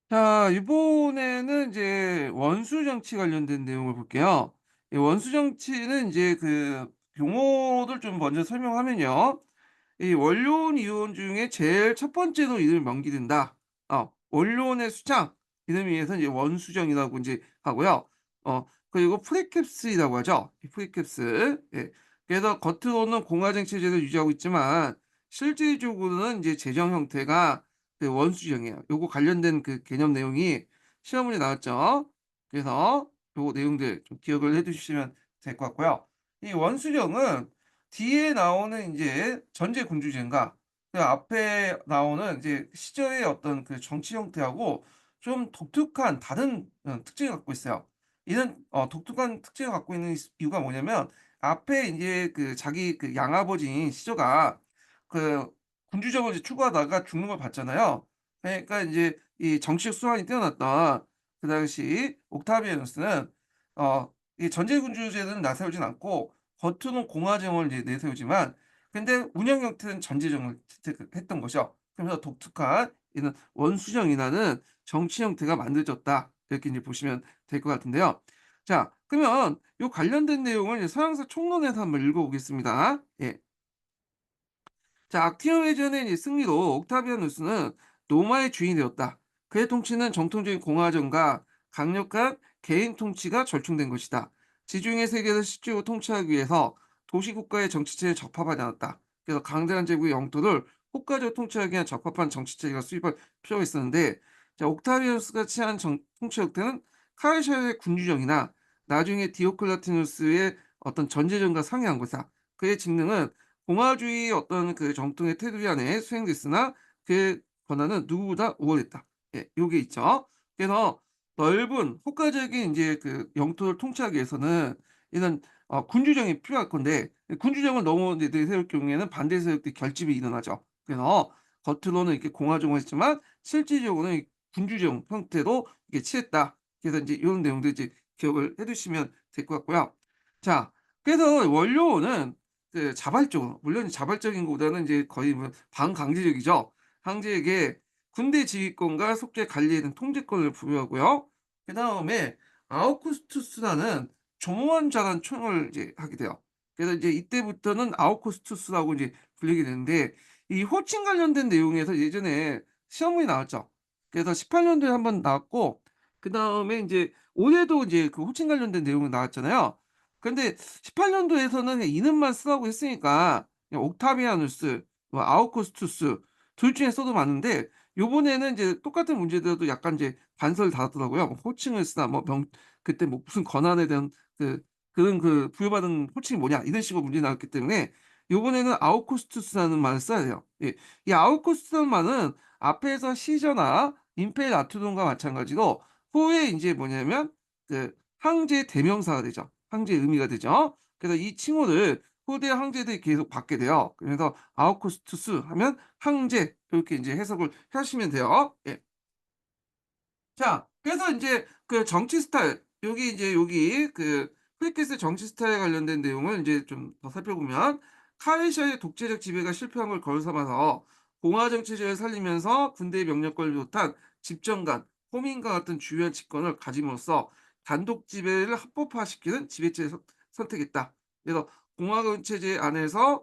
자, 이번에는 이제 원수 정치 관련된 내용을 볼게요. 이 원수 정치는 이제 그 용어를 좀 먼저 설명하면요. 이 원료원 이론 중에 제일 첫 번째로 이름이 명기된다. 원료원의 수장 이름 위에서 이제 원수정이라고 이제 하고요. 그리고 프리캡스이라고 하죠. 이 프리캡스. 예. 그래서 겉으로는 공화정 체제를 유지하고 있지만 실질적으로는 이제 재정 형태가 그 원수정이에요. 요거 관련된 그 개념 내용이 시험 문제 나왔죠. 그래서 요 내용들 좀 기억을 해 두시면 될 것 같고요. 이 원수정은 뒤에 나오는 인제 전제 군주제인가 그 앞에 나오는 이제 시절의 어떤 그 정치 형태하고 좀 독특한 다른 특징을 갖고 있어요. 이런 독특한 특징을 갖고 있는 이유가 뭐냐면 앞에 인제 그 자기 그 양아버지인 시저가 그 군주정을 이제 추구하다가 죽는 걸 봤잖아요. 그러니까 인제 이 정치적 수완이 뛰어났던 그 당시 옥타비아누스는 이 전제 군주제는 나세우진 않고 겉으로는 공화정을 이제 내세우지만 근데 운영 형태는 전제정을 채택했던 것이죠. 그러면서 독특한 이런 원수정이라는 정치 형태가 만들어졌다. 이렇게 이제 보시면 될 것 같은데요. 자, 그러면 요 관련된 내용을 이제 서양사 총론에서 한번 읽어 보겠습니다. 예. 자, 악티움 회전의 이 승리로 옥타비아누스는 로마의 주인이 되었다. 그의 통치는 정통적인 공화정과 강력한 개인 통치가 절충된 것이다. 지중해 세계를 실제로 통치하기 위해서 도시국가의 정치체에 적합하지 않았다. 그래서 강대한 제국의 영토를 국가적으로 통치하기 위한 적합한 정치체가 수립할 필요가 있었는데, 자, 옥타비아누스가 취한 통치 형태는 카이사르의 군주정이나 나중에 디오클라티누스의 어떤 전제정과 상이한 것이다. 그의 직능은 공화주의 어떤 그 정통의 테두리 안에 수행됐으나 그 권한은 누구보다 우월했다. 예, 요게 있죠. 그래서 넓은 국가적인 인제 그 영토를 통치하기 위해서는 이런 군주정이 필요할 건데 군주정을 너무 이제 내세울 경우에는 반대 세력들이 결집이 일어나죠. 그래서 겉으로는 이렇게 공화정을 했지만 실질적으로는 이 군주정 형태로 이게 취했다. 그래서 인제 요런 내용들 이제 기억을 해 두시면 될 것 같고요. 자, 그래서 원료는 그 자발적으로 물론 자발적인 것보다는 이제 거의 뭐 반강제적이죠. 황제에게 군대 지휘권과 속죄 관리에 대한 통제권을 부여하고요. 그다음에 아우구스투스라는 조무한 자란 총을 이제 하게 돼요. 그래서 이제 이때부터는 아우구스투스라고 이제 불리게 되는데 이 호칭 관련된 내용에서 예전에 시험문이 나왔죠. 그래서 18 년도에 한번 나왔고 그다음에 인제 올해도 이제 그 호칭 관련된 내용이 나왔잖아요. 근데 18 년도에서는 이름만 쓰라고 했으니까 그냥 옥타비아누스 뭐 아우구스투스 둘 중에 써도 맞는데 요번에는 이제 똑같은 문제더라도 약간 이제 단서를 달았더라고요. 뭐 호칭을 쓰나 뭐 그때 뭐 무슨 권한에 대한 그 그런 그 부여받은 호칭이 뭐냐 이런 식으로 문제 나왔기 때문에 요번에는 아우구스투스라는 말을 써야 돼요. 예. 이 아우구스투스라는 말은 앞에서 시저나 임페라투돈과 마찬가지로 후에 인제 뭐냐면 그 황제의 대명사가 되죠. 황제의 의미가 되죠. 그래서 이 칭호를 후대 황제들이 계속 받게 돼요. 그래서 아우구스투스 하면 황제 이렇게 인제 해석을 하시면 돼요. 예. 자, 그래서 인제 그 정치 스타일 여기 인제 여기 그 프리캐스트 정치 스타일에 관련된 내용을 인제 좀 더 살펴보면 카이샤의 독재적 지배가 실패한 걸 거울 삼아서 공화정 체제를 살리면서 군대의 명령권을 비롯한 집정관, 호민과 같은 주요한 직권을 가짐으로써 단독 지배를 합법화시키는 지배체를 선택했다. 그래서 공화국 체제 안에서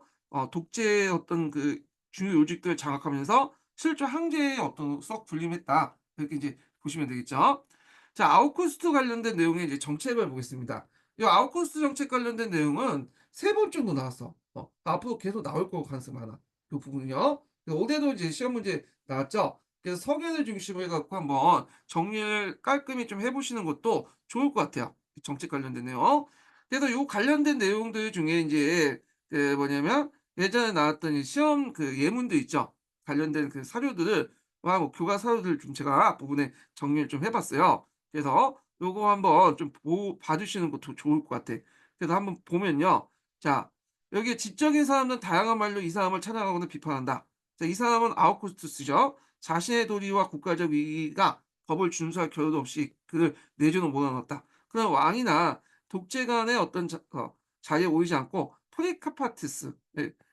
독재의 어떤 그 중요 요직들을 장악하면서 실제 황제의 어떤 썩 군림했다. 이렇게 이제 보시면 되겠죠. 자, 아웃코스트 관련된 내용의 이제 정책을 보겠습니다. 이 아웃코스트 정책 관련된 내용은 3번 정도 나왔어. 앞으로 계속 나올 거 가능성이 많아. 그 부분이요. 올해도 이제 시험 문제 나왔죠. 그래서 석연을 중심으로 해 갖고 한번 정리를 깔끔히 좀 해 보시는 것도 좋을 것 같아요, 이 정책 관련된 내용. 그래서 요 관련된 내용들 중에 인제 그 뭐냐면 예전에 나왔던 이 시험 그 예문도 있죠. 관련된 그 사료들을 뭐 교과 사료들을 좀 제가 앞부분에 정리를 좀 해 봤어요. 그래서 요거 한번 좀 봐 주시는 것도 좋을 것 같아. 그래서 한번 보면요. 자, 여기에 지적인 사람은 다양한 말로 이 사람을 찬양하거나 비판한다. 자, 이 사람은 아우구스투스죠. 자신의 도리와 국가적 이익가 법을 준수할 겨를도 없이 그를 내주는 몰아넣었다. 그러나 왕이나 독재 간의 어떤 자리에 오이지 않고 프리카파티스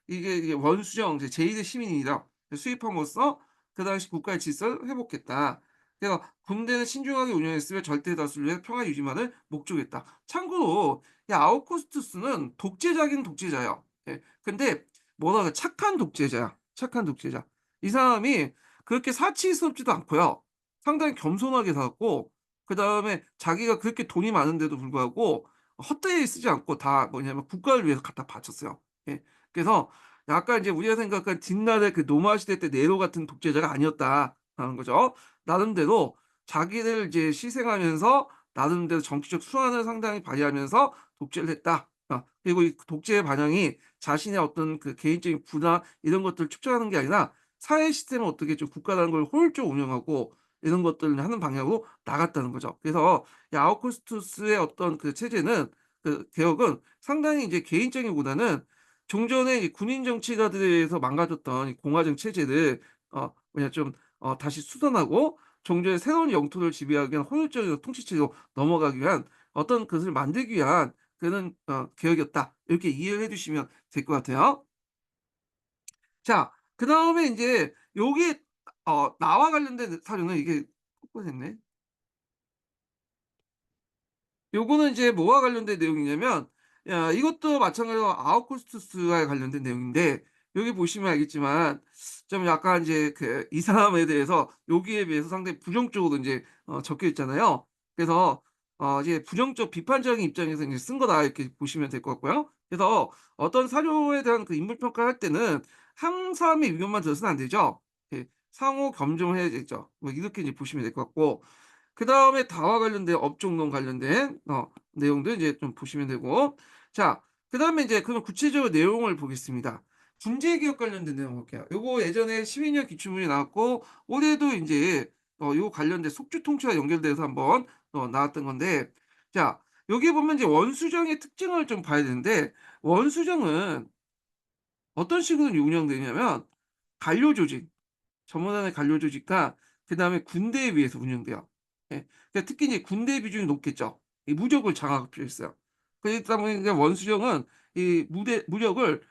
이게 원수정 제 제1의 시민이라 수입함으로써 그 당시 국가의 질서를 회복했다. 그래서 군대는 신중하게 운영했으며 절대 다수를 위해 평화 유지만을 목적했다. 참고로 이 아우구스투스는 독재자긴 독재자예요. 예. 근데 뭐라 착한 독재자야. 착한 독재자. 이 사람이 그렇게 사치스럽지도 않고요. 상당히 겸손하게 살았고 그다음에 자기가 그렇게 돈이 많은데도 불구하고 헛되이 쓰지 않고 다 뭐냐면 국가를 위해서 갖다 바쳤어요. 예. 그래서 약간 이제 우리가 생각한 진날의 그 노마 시대 때 네로 같은 독재자가 아니었다라는 거죠. 나름대로 자기를 이제 희생하면서 나름대로 정치적 수완을 상당히 발휘하면서 독재를 했다. 그리고 이 독재의 반영이 자신의 어떤 그 개인적인 부나 이런 것들을 축적하는 게 아니라 사회 시스템을 어떻게 좀 국가라는 걸 효율적으로 운영하고 이런 것들을 하는 방향으로 나갔다는 거죠. 그래서 이 아우구스투스의 어떤 그 체제는 그 개혁은 상당히 이제 개인적이보다는 종전에 이 군인 정치가들에 의해서 망가졌던 이 공화정 체제를 뭐냐 좀 다시 수선하고 종전의 새로운 영토를 지배하기 위한 효율적인 통치 체제로 넘어가기 위한 어떤 것을 만들기 위한 그런 개혁이었다. 이렇게 이해를 해 주시면 될 것 같아요. 자 그다음에 인제 요게 나와 관련된 사료는 이게 헛것했네. 요거는 이제 뭐와 관련된 내용이냐면 이것도 마찬가지로 아우구스투스와 관련된 내용인데 여기 보시면 알겠지만 좀 약간 이제 그 이 사람에 대해서 여기에 비해서 상당히 부정적으로 인제 적혀 있잖아요. 그래서 이제 부정적 비판적인 입장에서 이제 쓴 거다 이렇게 보시면 될 것 같고요. 그래서 어떤 사료에 대한 그 인물 평가를 할 때는 한 사람의 의견만 들어서는 안 되죠. 예. 상호 겸존을 해야 되죠. 뭐 이렇게 이제 보시면 될 것 같고 그다음에 다와 관련된 업종론 관련된 내용도 이제 좀 보시면 되고 자 그다음에 이제 그럼 구체적으로 내용을 보겠습니다. 중재개혁 관련된 내용 볼게요. 요거 예전에 12년 기출문제 나왔고 올해도 인제 요 관련된 속주 통치와 연결돼서 한번 나왔던 건데 자 여기 보면 이제 원수정의 특징을 좀 봐야 되는데 원수정은 어떤 식으로 운영되냐면 관료 조직 전문화된 관료 조직과 그다음에 군대에 의해서 운영돼요. 예. 그러니까 특히 이제 군대 비중이 높겠죠. 이 무력을 장악할 필요 있어요. 그러다 보니까 원수정은 이 무력을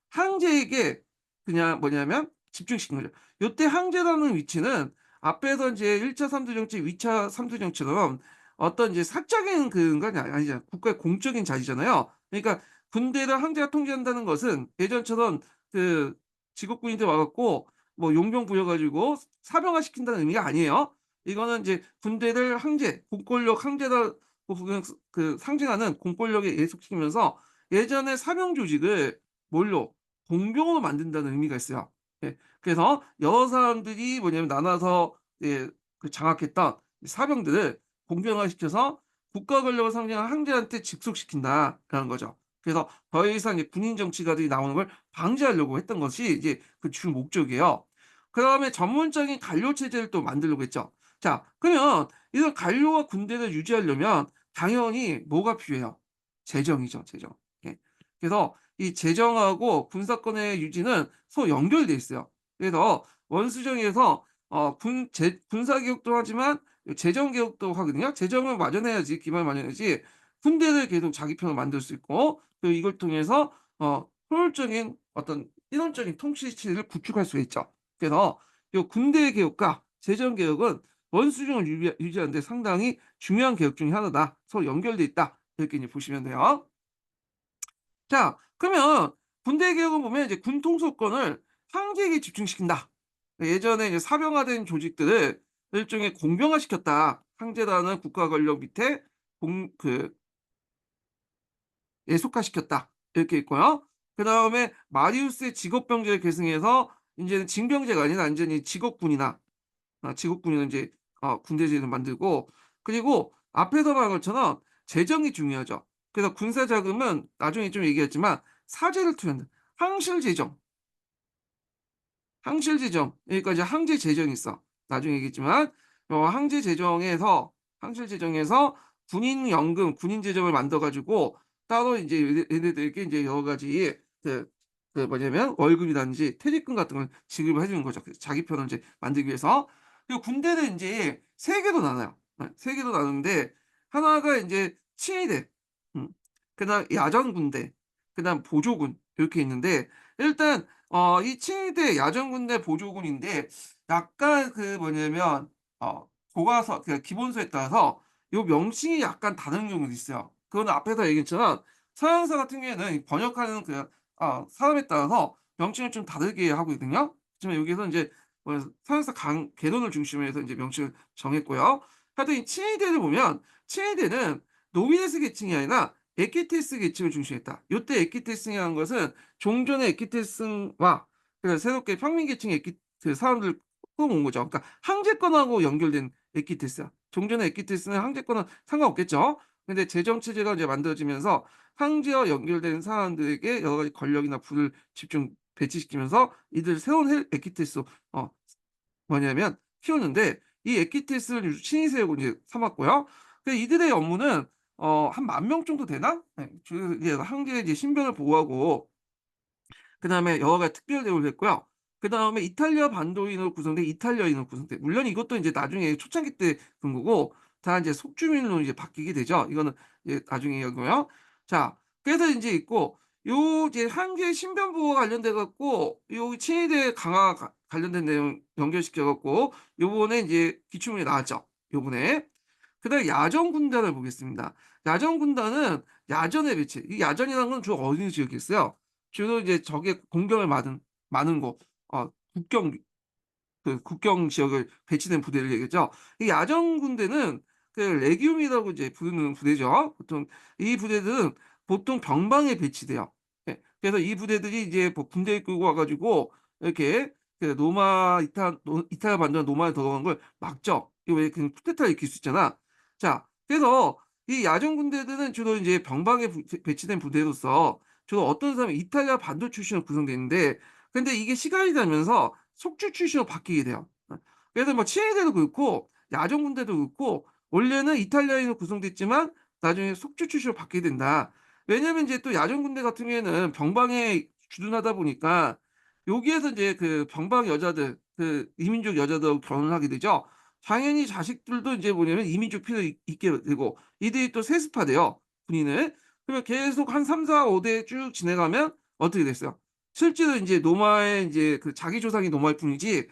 항제에게 그냥 뭐냐면 집중시킨 거죠. 요때 항제라는 위치는 앞에서 인제 1차 삼두 정책, 2차 삼두 정책처럼 어떤 이제 사적인 그건 아니잖아요. 국가의 공적인 자리잖아요. 그러니까 군대를 항제가 통제한다는 것은 예전처럼 그 직업군인들 와 갖고 뭐 용병 부려 가지고 사병화시킨다는 의미가 아니에요. 이거는 인제 군대를 항제, 공권력 항제다 그 상징하는 공권력에 예속시키면서 예전의 사병 조직을 뭘로 공병으로 만든다는 의미가 있어요. 예. 그래서 여러 사람들이 뭐냐면 나눠서 예 그 장악했던 이 사병들을 공병화시켜서 국가 권력을 상징하는 황제한테 직속시킨다라는 거죠. 그래서 더 이상 이제 군인 정치가들이 나오는 걸 방지하려고 했던 것이 이제 그 주 목적이에요. 그다음에 전문적인 관료 체제를 또 만들려고 했죠. 자 그러면 이런 관료와 군대를 유지하려면 당연히 뭐가 필요해요? 재정이죠, 재정. 예. 그래서 이 재정하고 군사권의 유지는 서로 연결돼 있어요. 그래서 원수정에서 군사 개혁도 하지만 재정 개혁도 하거든요. 재정을 마련해야지 기반을 마련해야지 군대를 계속 자기 편으로 만들 수 있고 그리고 이걸 통해서 효율적인 어떤 이론적인 통치체를 구축할 수가 있죠. 그래서 요 군대 개혁과 재정 개혁은 원수정을 유지하는 데 상당히 중요한 개혁 중에 하나다. 서로 연결돼 있다. 이렇게 이제 보시면 돼요. 자 그러면 군대 개혁을 보면 이제 군 통수권을 황제에게 집중시킨다. 예전에 이제 사병화된 조직들을 일종의 공병화시켰다. 황제라는 국가 권력 밑에 공 그 예속화시켰다. 이렇게 있고요. 그다음에 마리우스의 직업병제를 계승해서 인제는 징병제가 아니라 완전히 직업군이나 직업군인은 이제 군대제를 만들고 그리고 앞에서 말한 것처럼 재정이 중요하죠. 그래서 군사 자금은 나중에 좀 얘기했지만 사제를 투여한다. 항실재정, 항실재정 여기까지 항제재정이 있어. 나중에 얘기했지만 항제재정에서 군인연금, 군인재정을 만들어 가지고 따로 인제 얘네들에게 인제 여러 가지 그 뭐냐면 월급이라든지 퇴직금 같은 걸 지급을 해 주는 거죠. 그 자기 편을 인제 만들기 위해서. 그리고 군대는 인제 3 개로 나눠요. 3 개로 나누는데 하나가 인제 친위대 음 그다음 야전군대 그다음 보조군 이렇게 있는데 일단 이 친위대 야전군대 보조군인데 약간 그 뭐냐면 교과서 그러니까 기본서에 따라서 요 명칭이 약간 다른 경우도 있어요. 그건 앞에서 얘기했지만 서양사 같은 경우에는 번역하는 사람에 따라서 명칭을 좀 다르게 하거든요. 하지만 여기서 인제 뭐 서양사 개론을 중심으로 해서 인제 명칭을 정했고요. 하여튼 이 칭의대를 보면 칭의대는 노비네스 계층이 아니라 에키테스 계층을 중시했다. 요때 에키테스라는 것은 종전의 에키테스와 새롭게 평민 계층의 사람들 끌어모은 거죠. 그러니까 황제권하고 연결된 에키테스야. 종전의 에키테스는 황제권은 상관없겠죠. 근데 제정 체제가 이제 만들어지면서 황제와 연결된 사람들에게 여러 가지 권력이나 부를 집중 배치시키면서 이들 새로운 에키테스로 어 뭐냐면 키우는데 이 에키테스를 신이 세우고 이제 삼았고요. 이들의 업무는 한 10,000명 정도 되나? 예. 주 이제 황제의 이제 신변을 보호하고 그다음에 여러 가지 특별 대우를 했고요. 그다음에 이탈리아 반도인으로 구성된 이탈리아인으로 구성돼 물론 이것도 인제 나중에 초창기 때 그런 거고 다 인제 속주민으로 이제 바뀌게 되죠. 이거는 이제 나중에 얘기하고요. 자 그래서 인제 있고 요 이제 한국의 신변 보호와 관련돼 갖고 요 친위대 강화 관련된 내용 연결시켜 갖고 요번에 인제 기출문제 나왔죠, 요번에. 그다음에 야전 군단을 보겠습니다. 야전 군단은 야전에 배치 이 야전이라는 건 주로 어느 지역에 있어요? 주로 이제 적의 공격을 많은 곳 국경 국경 지역을 배치된 부대를 얘기하죠. 이 야전 군대는 레기움이라고 이제 부르는 부대죠. 보통 이 부대들은 보통 병방에 배치돼요. 예. 그래서 이 부대들이 이제 뭐 군대에 끌고 와 가지고 이렇게 이탈리아 반도나 노마에 들어가는 걸 막죠. 이거 왜 쿠데타 일으킬 수 있잖아. 자 그래서 이 야전 군대들은 주로 이제 병방에 배치된 부대로서 주로 어떤 사람이 이탈리아 반도 출신으로 구성돼 있는데 근데 이게 시간이 지나면서 속주 출신으로 바뀌게 돼요. 그래서 뭐 치안대도 그렇고 야전 군대도 그렇고 원래는 이탈리아인으로 구성됐지만 나중에 속주 출신으로 바뀌게 된다. 왜냐면 이제 또 야전 군대 같은 경우에는 병방에 주둔하다 보니까 여기에서 이제 병방 여자들 이민족 여자들하고 결혼을 하게 되죠. 당연히 자식들도 이제 뭐냐면 이민족 피를 있게 되고 이들이 또 세습화돼요, 군인을. 그러면 계속 한 3-4-5대 쭉 지나가면 어떻게 됐어요? 실제로 인제 노마의 인제 자기 조상이 노마일 뿐이지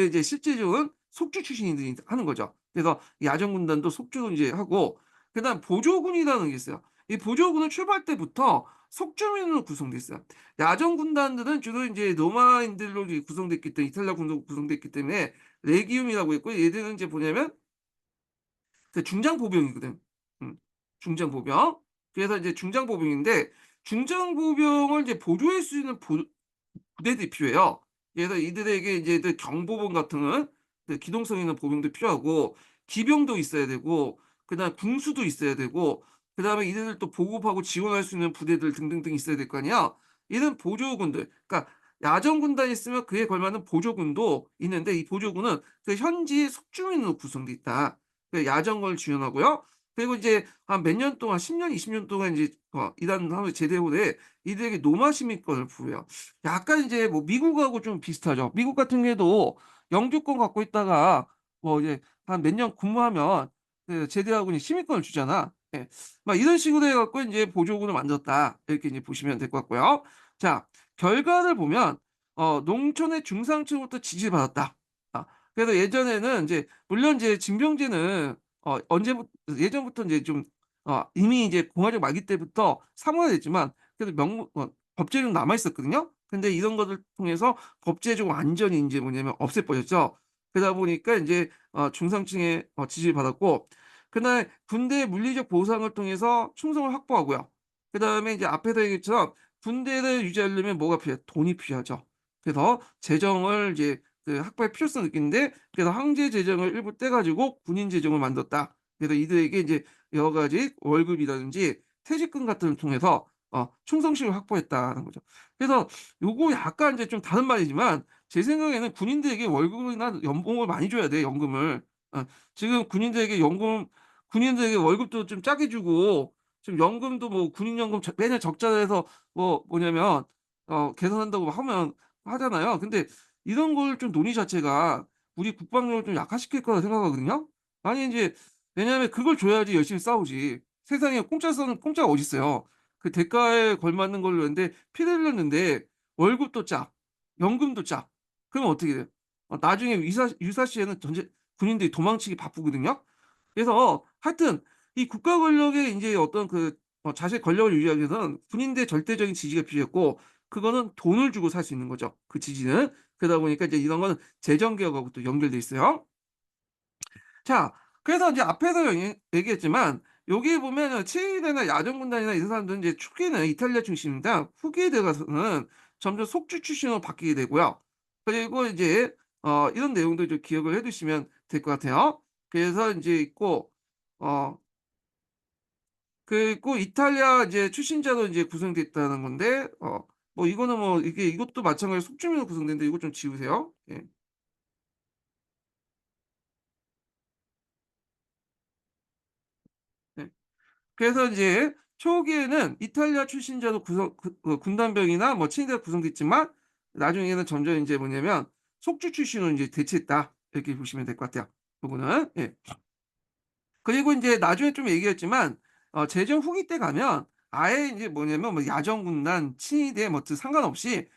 이제 실제적으로는 속주 출신들이 하는 거죠. 그래서 야전 군단도 속주로 인제 하고 그다음 보조군이라는 게 있어요. 이 보조군은 출발 때부터 속주민으로 구성돼 있어요. 야전 군단들은 주로 인제 로마인들로 구성됐기 때문에 이탈리아 군으로 구성됐기 때문에 레기움이라고 있고 얘들은 인제 뭐냐면 중장보병이거든. 음. 중장보병. 그래서 이제 중장보병인데 중장보병을 이제 보조할 수 있는 부대들이 필요해요. 그래서 이들에게 이제 경보병 같은 기동성 있는 보병도 필요하고 기병도 있어야 되고 그다음에 군수도 있어야 되고 그다음에 이들을 또 보급하고 지원할 수 있는 부대들 등등등 있어야 될 거 아니야. 이런 보조군들 그러니까 야전 군단이 있으면 그에 걸맞는 보조군도 있는데 이 보조군은 현지 속주민으로 구성돼 있다. 야전을 지원하고요. 그리고 이제 한 몇 년 동안 10 년, 20년 동안 이제 일하는 사람을 제대로 해 이들에게 노마 시민권을 부여해요. 약간 이제 뭐 미국하고 좀 비슷하죠. 미국 같은 경우에도 영주권 갖고 있다가 뭐 이제 한 몇 년 근무하면 제대하고 이제 시민권을 주잖아. 예. 막 이런 식으로 해 갖고 인제 보조군을 만들었다. 이렇게 이제 보시면 될 것 같고요. 자 결과를 보면 농촌의 중상층부터 지지를 받았다. 아 그래서 예전에는 인제 물론 이제 징병제는 예전부터 인제 좀 이미 이제 공화정 말기 때부터 사문화됐지만 그래도 법제는 남아 있었거든요. 근데 이런 것을 통해서 법제적 완전히 인제 뭐냐면 없애버렸죠. 그러다 보니까 인제 중상층의 지지를 받았고 그다음에 군대의 물리적 보상을 통해서 충성을 확보하고요. 그다음에 이제 앞에서 얘기했처럼 군대를 유지하려면 뭐가 필요해요? 돈이 필요하죠. 그래서 재정을 이제 확보할 필요성을 느끼는데 그래서 황제 재정을 일부 떼 가지고 군인 재정을 만들었다. 그래서 이들에게 이제 여러 가지 월급이라든지 퇴직금 같은 걸 통해서 충성심을 확보했다는 거죠. 그래서 요거 약간 이제 좀 다른 말이지만 제 생각에는 군인들에게 월급이나 연봉을 많이 줘야 돼, 연금을. 어 지금 군인들에게 월급도 좀 짜게 주고 지금 연금도 뭐 군인연금 매년 적자해서 뭐냐면 개선한다고 하잖아요. 근데 이런 걸 좀 논의 자체가 우리 국방력을 좀 약화시킬 거라 생각하거든요. 아니 인제 왜냐하면 그걸 줘야지 열심히 싸우지. 세상에 공짜가 어딨어요. 그 대가에 걸맞는 걸로 했는데 피를 흘렸는데 월급도 짜. 연금도 짜. 그러면 어떻게 돼요? 나중에 유사시에는 군인들이 도망치기 바쁘거든요. 그래서 하여튼 이 국가 권력의 인제 어떤 그 자신의 권력을 유지하기 위해서는 군인들의 절대적인 지지가 필요했고, 그거는 돈을 주고 살 수 있는 거죠, 그 지지는. 그러다 보니까 이제 이런 거는 재정 개혁하고 또 연결돼 있어요. 자, 그래서 이제 앞에서 얘기했지만 여기에 보면은 치일이나 야전군단이나 이런 사람들은 이제 초기에는 이탈리아 출신입니다. 후기에 들어가서는 점점 속주 출신으로 바뀌게 되고요. 그리고 이제 이런 내용도 좀 기억을 해 두시면 될 것 같아요. 그래서 인제 있고 어 그리고 이탈리아 이제 출신자로 이제 구성됐다는 건데, 뭐 이거는 뭐 이게 이것도 마찬가지로 속주민으로 구성됐는데 이거 좀 지우세요. 예. 네. 그래서 인제 초기에는 이탈리아 출신자로 군단병이나 뭐 친위대가 구성됐지만 나중에는 점점 인제 뭐냐면 속주 출신으로 인제 대체했다, 이렇게 보시면 될 것 같아요, 요거는. 예. 그리고 인제 나중에 좀 얘기했지만 제정 후기 때 가면 아예 인제 뭐냐면 뭐 야전군단, 친위대 뭐 상관없이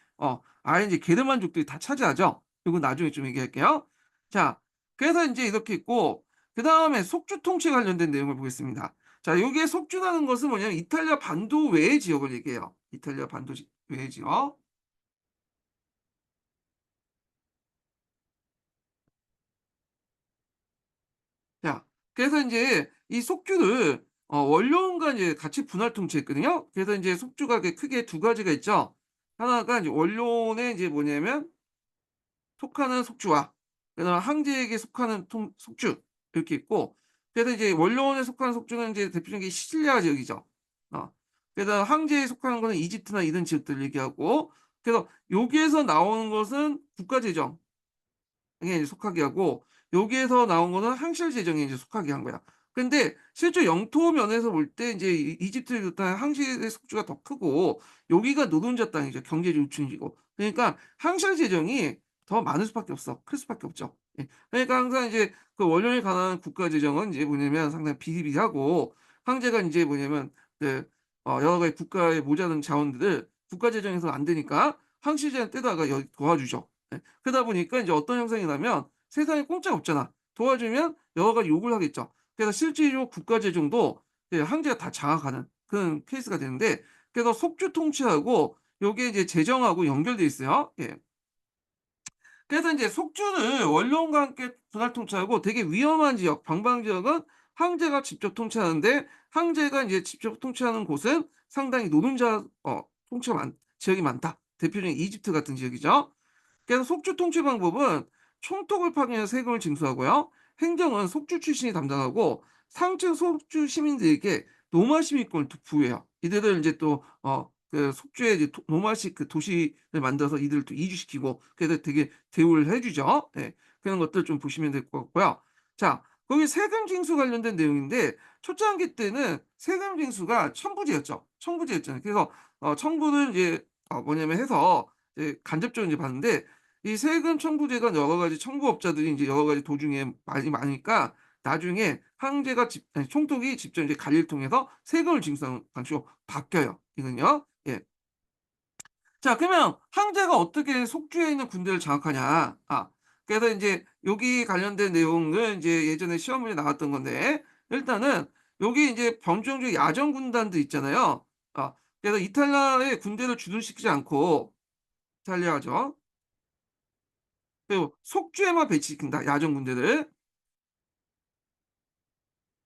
아예 인제 게르만족들이 다 차지하죠. 요건 나중에 좀 얘기할게요. 자, 그래서 인제 이렇게 있고, 그다음에 속주 통치에 관련된 내용을 보겠습니다. 자, 여기에 속주라는 것은 뭐냐면 이탈리아 반도 외의 지역을 얘기해요. 이탈리아 반도 외의 지역. 자, 그래서 인제 이 속주를 원로원과 이제 같이 분할 통치했거든요. 그래서 인제 속주가 크게 두 가지가 있죠. 하나가 이제 원로원에 이제 뭐냐면 속하는 속주와 그다음에 황제에게 속하는 속주, 이렇게 있고, 그래서 이제 원로원에 속하는 속주는 이제 대표적인 게 시칠리아 지역이죠. 그래서 황제에 속하는 거는 이집트나 이런 지역들을 얘기하고, 그래서 여기에서 나오는 것은 국가 재정 에 이제 속하게 하고, 여기에서 나온 거는 항실 재정에 이제 속하게 한 거야. 근데 실제 영토 면에서 볼 때 인제 이집트를 비롯한 항실의 속주가 더 크고, 여기가 노동자 땅이죠. 경제 요충지고. 그러니까 항실 재정이 더 많을 수밖에 없어. 클 수밖에 없죠. 예. 그러니까 항상 이제 그 원료에 관한 국가 재정은 이제 뭐냐면 상당히 비리비리하고, 황제가 인제 뭐냐면 그 여러 가지 국가의 모자란 자원들을 국가 재정에서 안 되니까 항실 재정 떼다가 여기 도와주죠. 예. 그러다 보니까 인제 어떤 형상이 나면 세상에 공짜가 없잖아. 도와주면 여러 가지 요구를 하겠죠. 그래서 실제로 국가 재정도 황제가 다 장악하는 그런 케이스가 되는데, 그래서 속주 통치하고 요게 이제 재정하고 연결돼 있어요. 예. 그래서 인제 속주는 원로원과 함께 분할 통치하고 되게 위험한 지역, 방방 지역은 황제가 직접 통치하는데, 황제가 인제 직접 통치하는 곳은 상당히 노동자 통치가 지역이 많다. 대표적인 이집트 같은 지역이죠. 그래서 속주 통치 방법은 총독을 파견해서 세금을 징수하고요. 행정은 속주 출신이 담당하고, 상층 속주 시민들에게 노마시민권을 또 부여해요. 이들을 인제 또 그 속주에 이제 노마시 그 도시를 만들어서 이들을 또 이주시키고, 그래서 되게 대우를 해 주죠. 예. 그런 것들 좀 보시면 될 것 같고요. 자, 거기 세금 징수 관련된 내용인데, 초창기 때는 세금 징수가 천부제였죠. 천부제였잖아요. 그래서 청부를 이제 뭐냐면 해서 이제 간접적으로 이제 받는데, 이 세금 청구제가 여러 가지 청부업자들이 인제 여러 가지 도중에 많이 많으니까 나중에 황제가 아니 총독이 직접 이제 관리를 통해서 세금을 징수하는 방식으로 바뀌어요, 이건요. 예. 자, 그러면 황제가 어떻게 속주에 있는 군대를 장악하냐. 그래서 인제 여기 관련된 내용은 인제 예전에 시험 문제 나왔던 건데, 일단은 여기 인제 병정주 야전 군단들 있잖아요. 그래서 이탈리아의 군대를 주둔시키지 않고, 이탈리아죠. 그리고 속주에만 배치시킨다, 야전 군대를.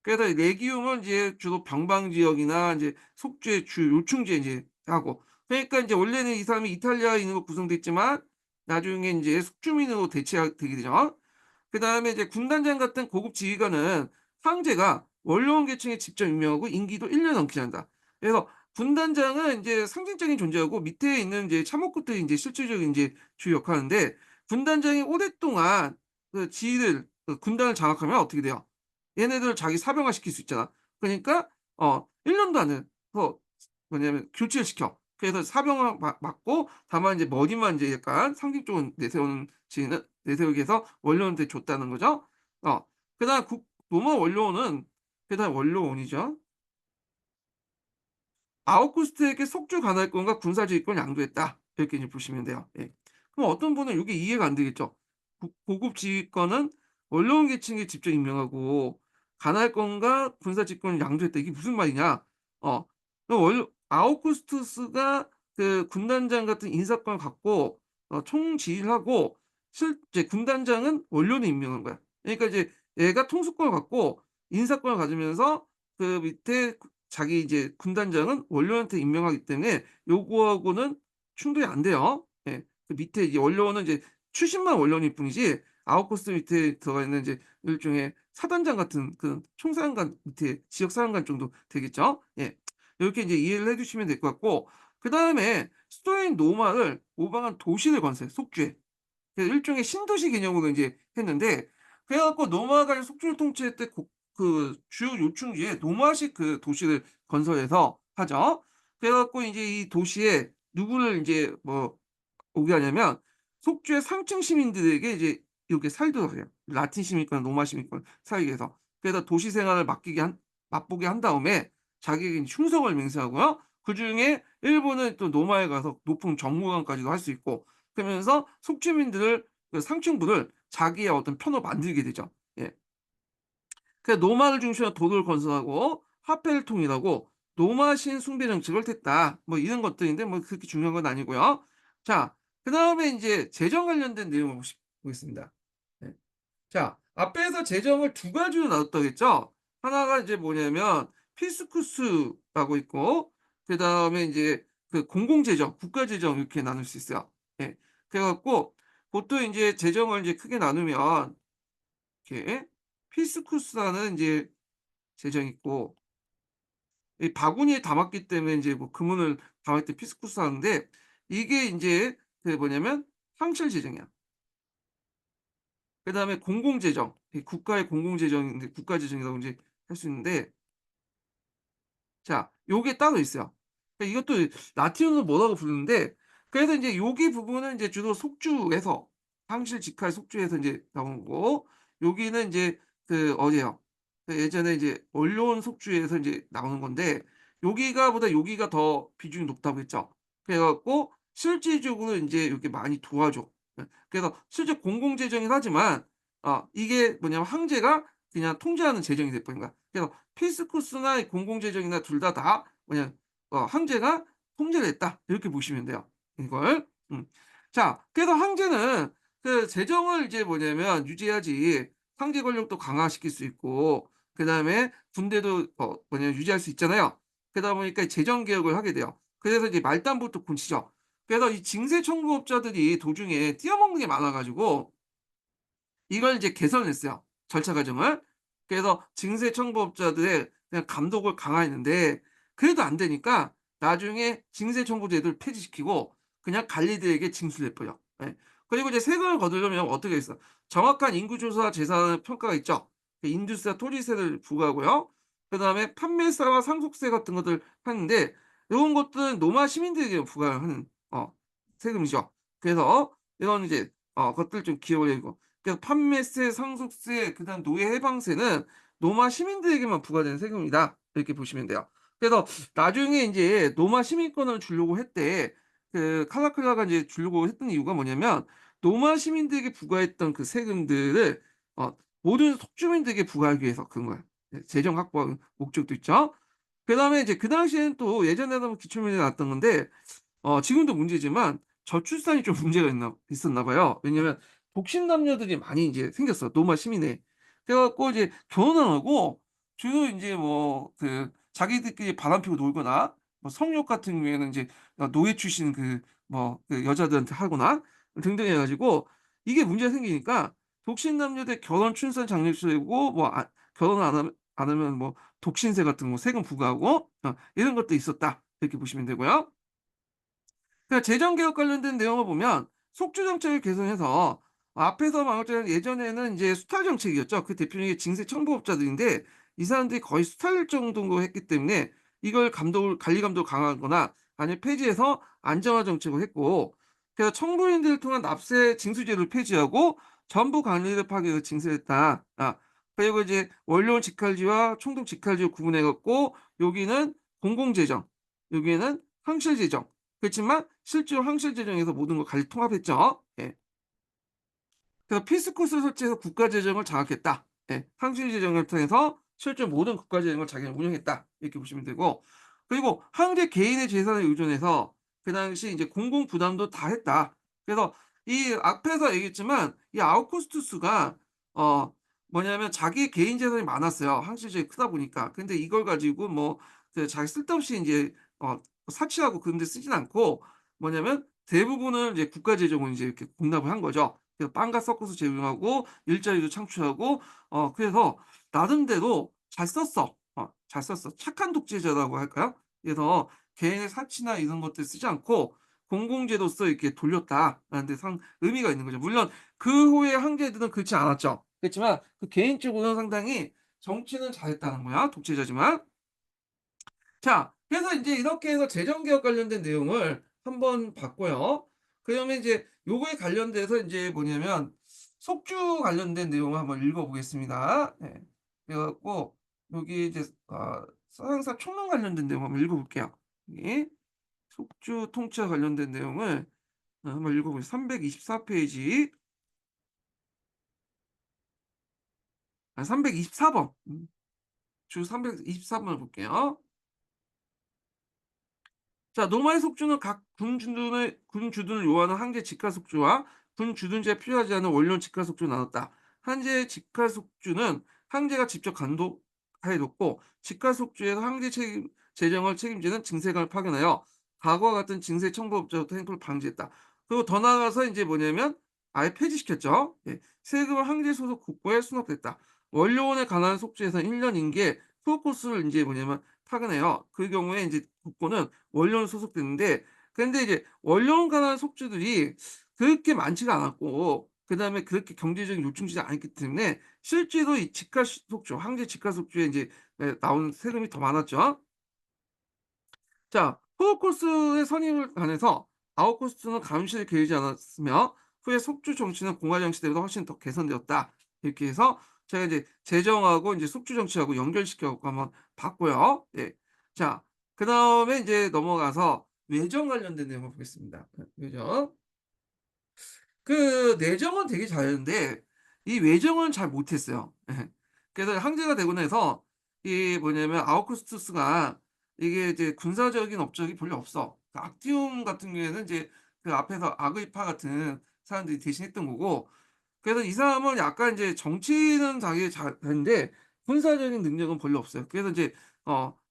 그래서 레기움은 이제 주로 병방 지역이나 인제 속주의 주 요충지에 인제 하고, 그러니까 인제 원래는 이 사람이 이탈리아인으로 구성됐지만 나중에 인제 속주민으로 되게 되죠. 그다음에 이제 군단장 같은 고급 지휘관은 황제가 원로원 계층에 직접 임명하고 임기도 1년 넘게 한다. 그래서 군단장은 인제 상징적인 존재하고 밑에 있는 이제 참모급들이 인제 실질적인 인제 주요 역할하는데, 군단장이 오랫동안 그 지휘를 군단을 장악하면 어떻게 돼요? 얘네들을 자기 사병화시킬 수 있잖아. 그러니까 1 년도 안 돼서 뭐냐면 교체를 시켜. 그래서 사병을 맞고, 다만 이제 머리만 이제 약간 상징적으로 내세우는 지는 내세우기 위해서 원로원한테 줬다는 거죠. 그다음 로마 원로원은 그다음 원로원이죠. 아우구스트에게 속주 관할권과 군사 지휘권을 양도했다, 이렇게 이제 보시면 돼요. 예. 그럼 어떤 분은 이게 이해가 안 되겠죠. 고급 지휘권은 원로원 계층에 직접 임명하고 간할권과 군사 직권을 양도했다. 이게 무슨 말이냐? 어. 그 원 아우구스투스가 그 군단장 같은 인사권을 갖고 총지휘하고 실제 군단장은 원로원이 임명한 거야. 그러니까 이제 얘가 통수권을 갖고 인사권을 가지면서 그 밑에 자기 이제 군단장은 원로원한테 임명하기 때문에 요거하고는 충돌이 안 돼요. 예. 그 밑에 이제 원로원은 이제 출신만 원로원일 뿐이지 아웃코스 밑에 들어가 있는 이제 일종의 사단장 같은 그 총사령관 밑에 지역 사령관 정도 되겠죠. 예. 요렇게 이제 이해를 해 주시면 될 것 같고 그다음에 수도인 노마를 모방한 도시를 건설해 속주에. 그래서 일종의 신도시 개념으로 인제 했는데 그래 갖고 노마가 속주를 통치할 때 그 주요 요충지에 노마식 그 도시를 건설해서 하죠. 그래 갖고 인제 이 도시에 누구를 인제 뭐 오게 하냐면 속주의 상층 시민들에게 이제 이렇게 살도록 해요. 라틴 시민권, 로마 시민권 사이에서. 그래서 도시 생활을 맛보게 한 다음에 자기에게 이제 충성을 맹세하고요. 그중에 일부는 또 로마에 가서 높은 정무관까지도 할 수 있고 그러면서 속주민들을 그 상층부를 자기의 어떤 편으로 만들게 되죠. 예. 그래서 노마를 중심으로 도를 건설하고 화폐를 통일하고 노마신 숭배 정책을 택다. 뭐 이런 것들인데 뭐 그렇게 중요한 건 아니고요. 자, 그다음에 인제 재정 관련된 내용을 보겠습니다. 네. 자, 앞에서 재정을 두 가지로 나눴다고 했죠. 하나가 이제 뭐냐면 피스쿠스라고 있고 그다음에 인제 그 공공재정, 국가재정 이렇게 나눌 수 있어요. 예. 그래 갖고 보통 인제 재정을 이제 크게 나누면 이렇게 피스쿠스라는 인제 재정이 있고 이 바구니에 담았기 때문에 인제 뭐 금은을 담을 때 피스쿠스 하는데 이게 인제 그 뭐냐면 황실 재정이야. 그다음에 공공재정, 이 국가의 공공재정인데 국가재정이라고 인제 할 수 있는데 자 요게 따로 있어요. 그러니까 이것도 라틴어로 뭐라고 부르는데 그래서 인제 요기 부분은 인제 주로 속주에서 황실 직할 속주에서 인제 나온 거고 여기는 인제 그 어디예요? 그 예전에 이제 원로원 속주에서 인제 나오는 건데 여기가 보다 여기가 더 비중이 높다고 했죠. 그래 갖고 실질적으로 인제 이렇게 많이 도와줘. 예. 그래서 실제 공공재정이긴 하지만 이게 뭐냐면 황제가 그냥 통제하는 재정이 돼 버린 거야. 그래서 필스코스나 이 공공재정이나 둘 다 뭐냐 황제가 통제를 했다. 이렇게 보시면 돼요, 이걸. 자 그래서 황제는 그 재정을 이제 뭐냐면 유지해야지 황제 권력도 강화시킬 수 있고 그다음에 군대도 뭐냐면 유지할 수 있잖아요. 그러다 보니까 재정 개혁을 하게 돼요. 그래서 이제 말단부터 고치죠. 그래서 이 징세 청구업자들이 도중에 뛰어먹는 게 많아 가지고 이걸 이제 개선했어요, 절차 과정을. 그래서 징세 청구업자들의 그냥 감독을 강화했는데 그래도 안 되니까 나중에 징세 청구제도를 폐지시키고 그냥 관리들에게 징수를 내 버려. 예. 그리고 이제 세금을 거두려면 어떻게 했어? 정확한 인구조사 재산 평가가 있죠. 그 인두세와 토지세를 부과하고요. 그다음에 판매세와 상속세 같은 것들 하는데 요런 것들은 노마 시민들에게 부과하는 세금이죠. 그래서 이런 이제 것들 좀 기억을 해 두고 그래서 판매세, 상속세, 그다음 노예 해방세는 노마 시민들에게만 부과되는 세금이다. 이렇게 보시면 돼요. 그래서 나중에 인제 노마 시민권을 주려고 했대. 그 칼라클라가 인제 주려고 했던 이유가 뭐냐면 노마 시민들에게 부과했던 그 세금들을 모든 속주민들에게 부과하기 위해서 그런 거야. 예 재정 확보 목적도 있죠. 그다음에 이제 그 당시에는 또 예전에는 기초민이 나왔던 건데 지금도 문제지만 저출산이 좀 문제가 있었나 봐요. 왜냐면 독신 남녀들이 많이 인제 생겼어, 노마 시민에. 그래 갖고 이제 결혼 안 하고 주로 인제 뭐 그 자기들끼리 바람 피고 놀거나 뭐 성욕 같은 경우에는 인제 노예 출신 그 여자들한테 하거나 등등 해 가지고 이게 문제가 생기니까 독신 남녀들 결혼, 출산, 장려세고 뭐 결혼을 안 하면 뭐 독신세 같은 거 세금 부과하고 이런 것도 있었다. 이렇게 보시면 되고요. 그러니까 재정 개혁 관련된 내용을 보면 속주 정책을 개선해서 앞에서 말했던 예전에는 인제 수탈 정책이었죠. 그 대표적인 징세 청부업자들인데 이 사람들이 거의 수탈 정도로 했기 때문에 이걸 관리 감독을 강화하거나 아니면 폐지해서 안정화 정책을 했고 그래서 청부인들을 통한 납세 징수제도를 폐지하고 전부 관리를 파괴해서 징수를 했다. 그리고 이제 원료원 직할지와 총독 직할지를 구분해 갖고 여기는 공공재정, 여기에는 황실재정 그렇지만 실제로 황실 재정에서 모든 걸 관리 통합했죠. 예. 그래서 피스코스를 설치해서 국가 재정을 장악했다. 예. 상실 재정을 통해서 실제 모든 국가 재정을 자기가 운영했다. 이렇게 보시면 되고, 그리고 황제 개인의 재산에 의존해서 그 당시 이제 공공 부담도 다 했다. 그래서 이 앞에서 얘기했지만 이 아우구스투스가 어 뭐냐면 자기 개인 재산이 많았어요, 황실 재산이 크다 보니까. 근데 이걸 가지고 뭐 그 자기 쓸데없이 인제 사치하고 그런 데 쓰진 않고, 뭐냐면 대부분을 이제 국가 재정으로 인제 이렇게 공납을 한 거죠. 그래서 빵과 서커스 제공하고 일자리도 창출하고, 그래서 나름대로 잘 썼어. 잘 썼어. 착한 독재자라고 할까요? 그래서 개인의 사치나 이런 것들 쓰지 않고 공공재로서 이렇게 돌렸다라는 데 상 의미가 있는 거죠. 물론 그 후에 황제들은 그렇지 않았죠. 그렇지만 그 개인적으로는 상당히 정치는 잘했다는 거야, 독재자지만. 자, 그래서 인제 이렇게 해서 재정 개혁 관련된 내용을 한번 봤고요. 그다음에 인제 요거에 관련돼서 인제 뭐냐면 속주 관련된 내용을 한번 읽어 보겠습니다. 예. 그래 갖고 여기 이제 서양사 총론 관련된 내용 한번 읽어 볼게요. 여기 속주 통치와 관련된 내용을 한번 읽어 보세요. 324 페이지. 324 번. 주 324 번을 볼게요. 자, 노마의 속주는 각 군주둔을 요하는 황제 직할 속주와 군주둔제에 필요하지 않은 원료는 직할 속주로 나눴다. 황제의 직할 속주는 황제가 직접 간독하에 뒀고, 직할 속주에서 황제 재정을 책임지는 징세관을 파견하여 과거와 같은 징세 청부업자부터 행포를 방지했다. 그리고 더 나아가서 이제 뭐냐면 아예 폐지시켰죠. 예. 세금은 황제 소속 국고에 수납됐다. 원료원에 관한 속주에서 1년 임기에 프로코스를 이제 뭐냐면 파견해요. 그 경우에 이제 국고는 원료는 소속됐는데, 근데 이제 원료원 관한 속주들이 그렇게 많지가 않았고, 그다음에 그렇게 경제적인 요충지가 아니기 때문에 실제로 이 집값 속주, 황제 집값 속주에 인제 나오는 세금이 더 많았죠. 자, 호우코스의 선임을 관해서 아우구스트는 감시를 게으르지 않았으며 후에 속주 정치는 공화 정치 때보다 훨씬 더 개선되었다. 이렇게 해서 제가 이제 재정하고 인제 속주 정치하고 연결시켜 갖고 한번 봤고요. 예. 자, 그다음에 인제 넘어가서 외정 관련된 내용을 보겠습니다. 외정. 그 내정은 되게 잘했는데 이 외정은 잘 못했어요. 예. 그래서 황제가 되고 나서 이 뭐냐면 아우구스투스가 이게 이제 군사적인 업적이 별로 없어. 그 악디움 같은 경우에는 이제 그 앞에서 아그리파 같은 사람들이 대신했던 거고, 그래서 이 사람은 약간 이제 정치는 자기 잘하는데 군사적인 능력은 별로 없어요. 그래서 이제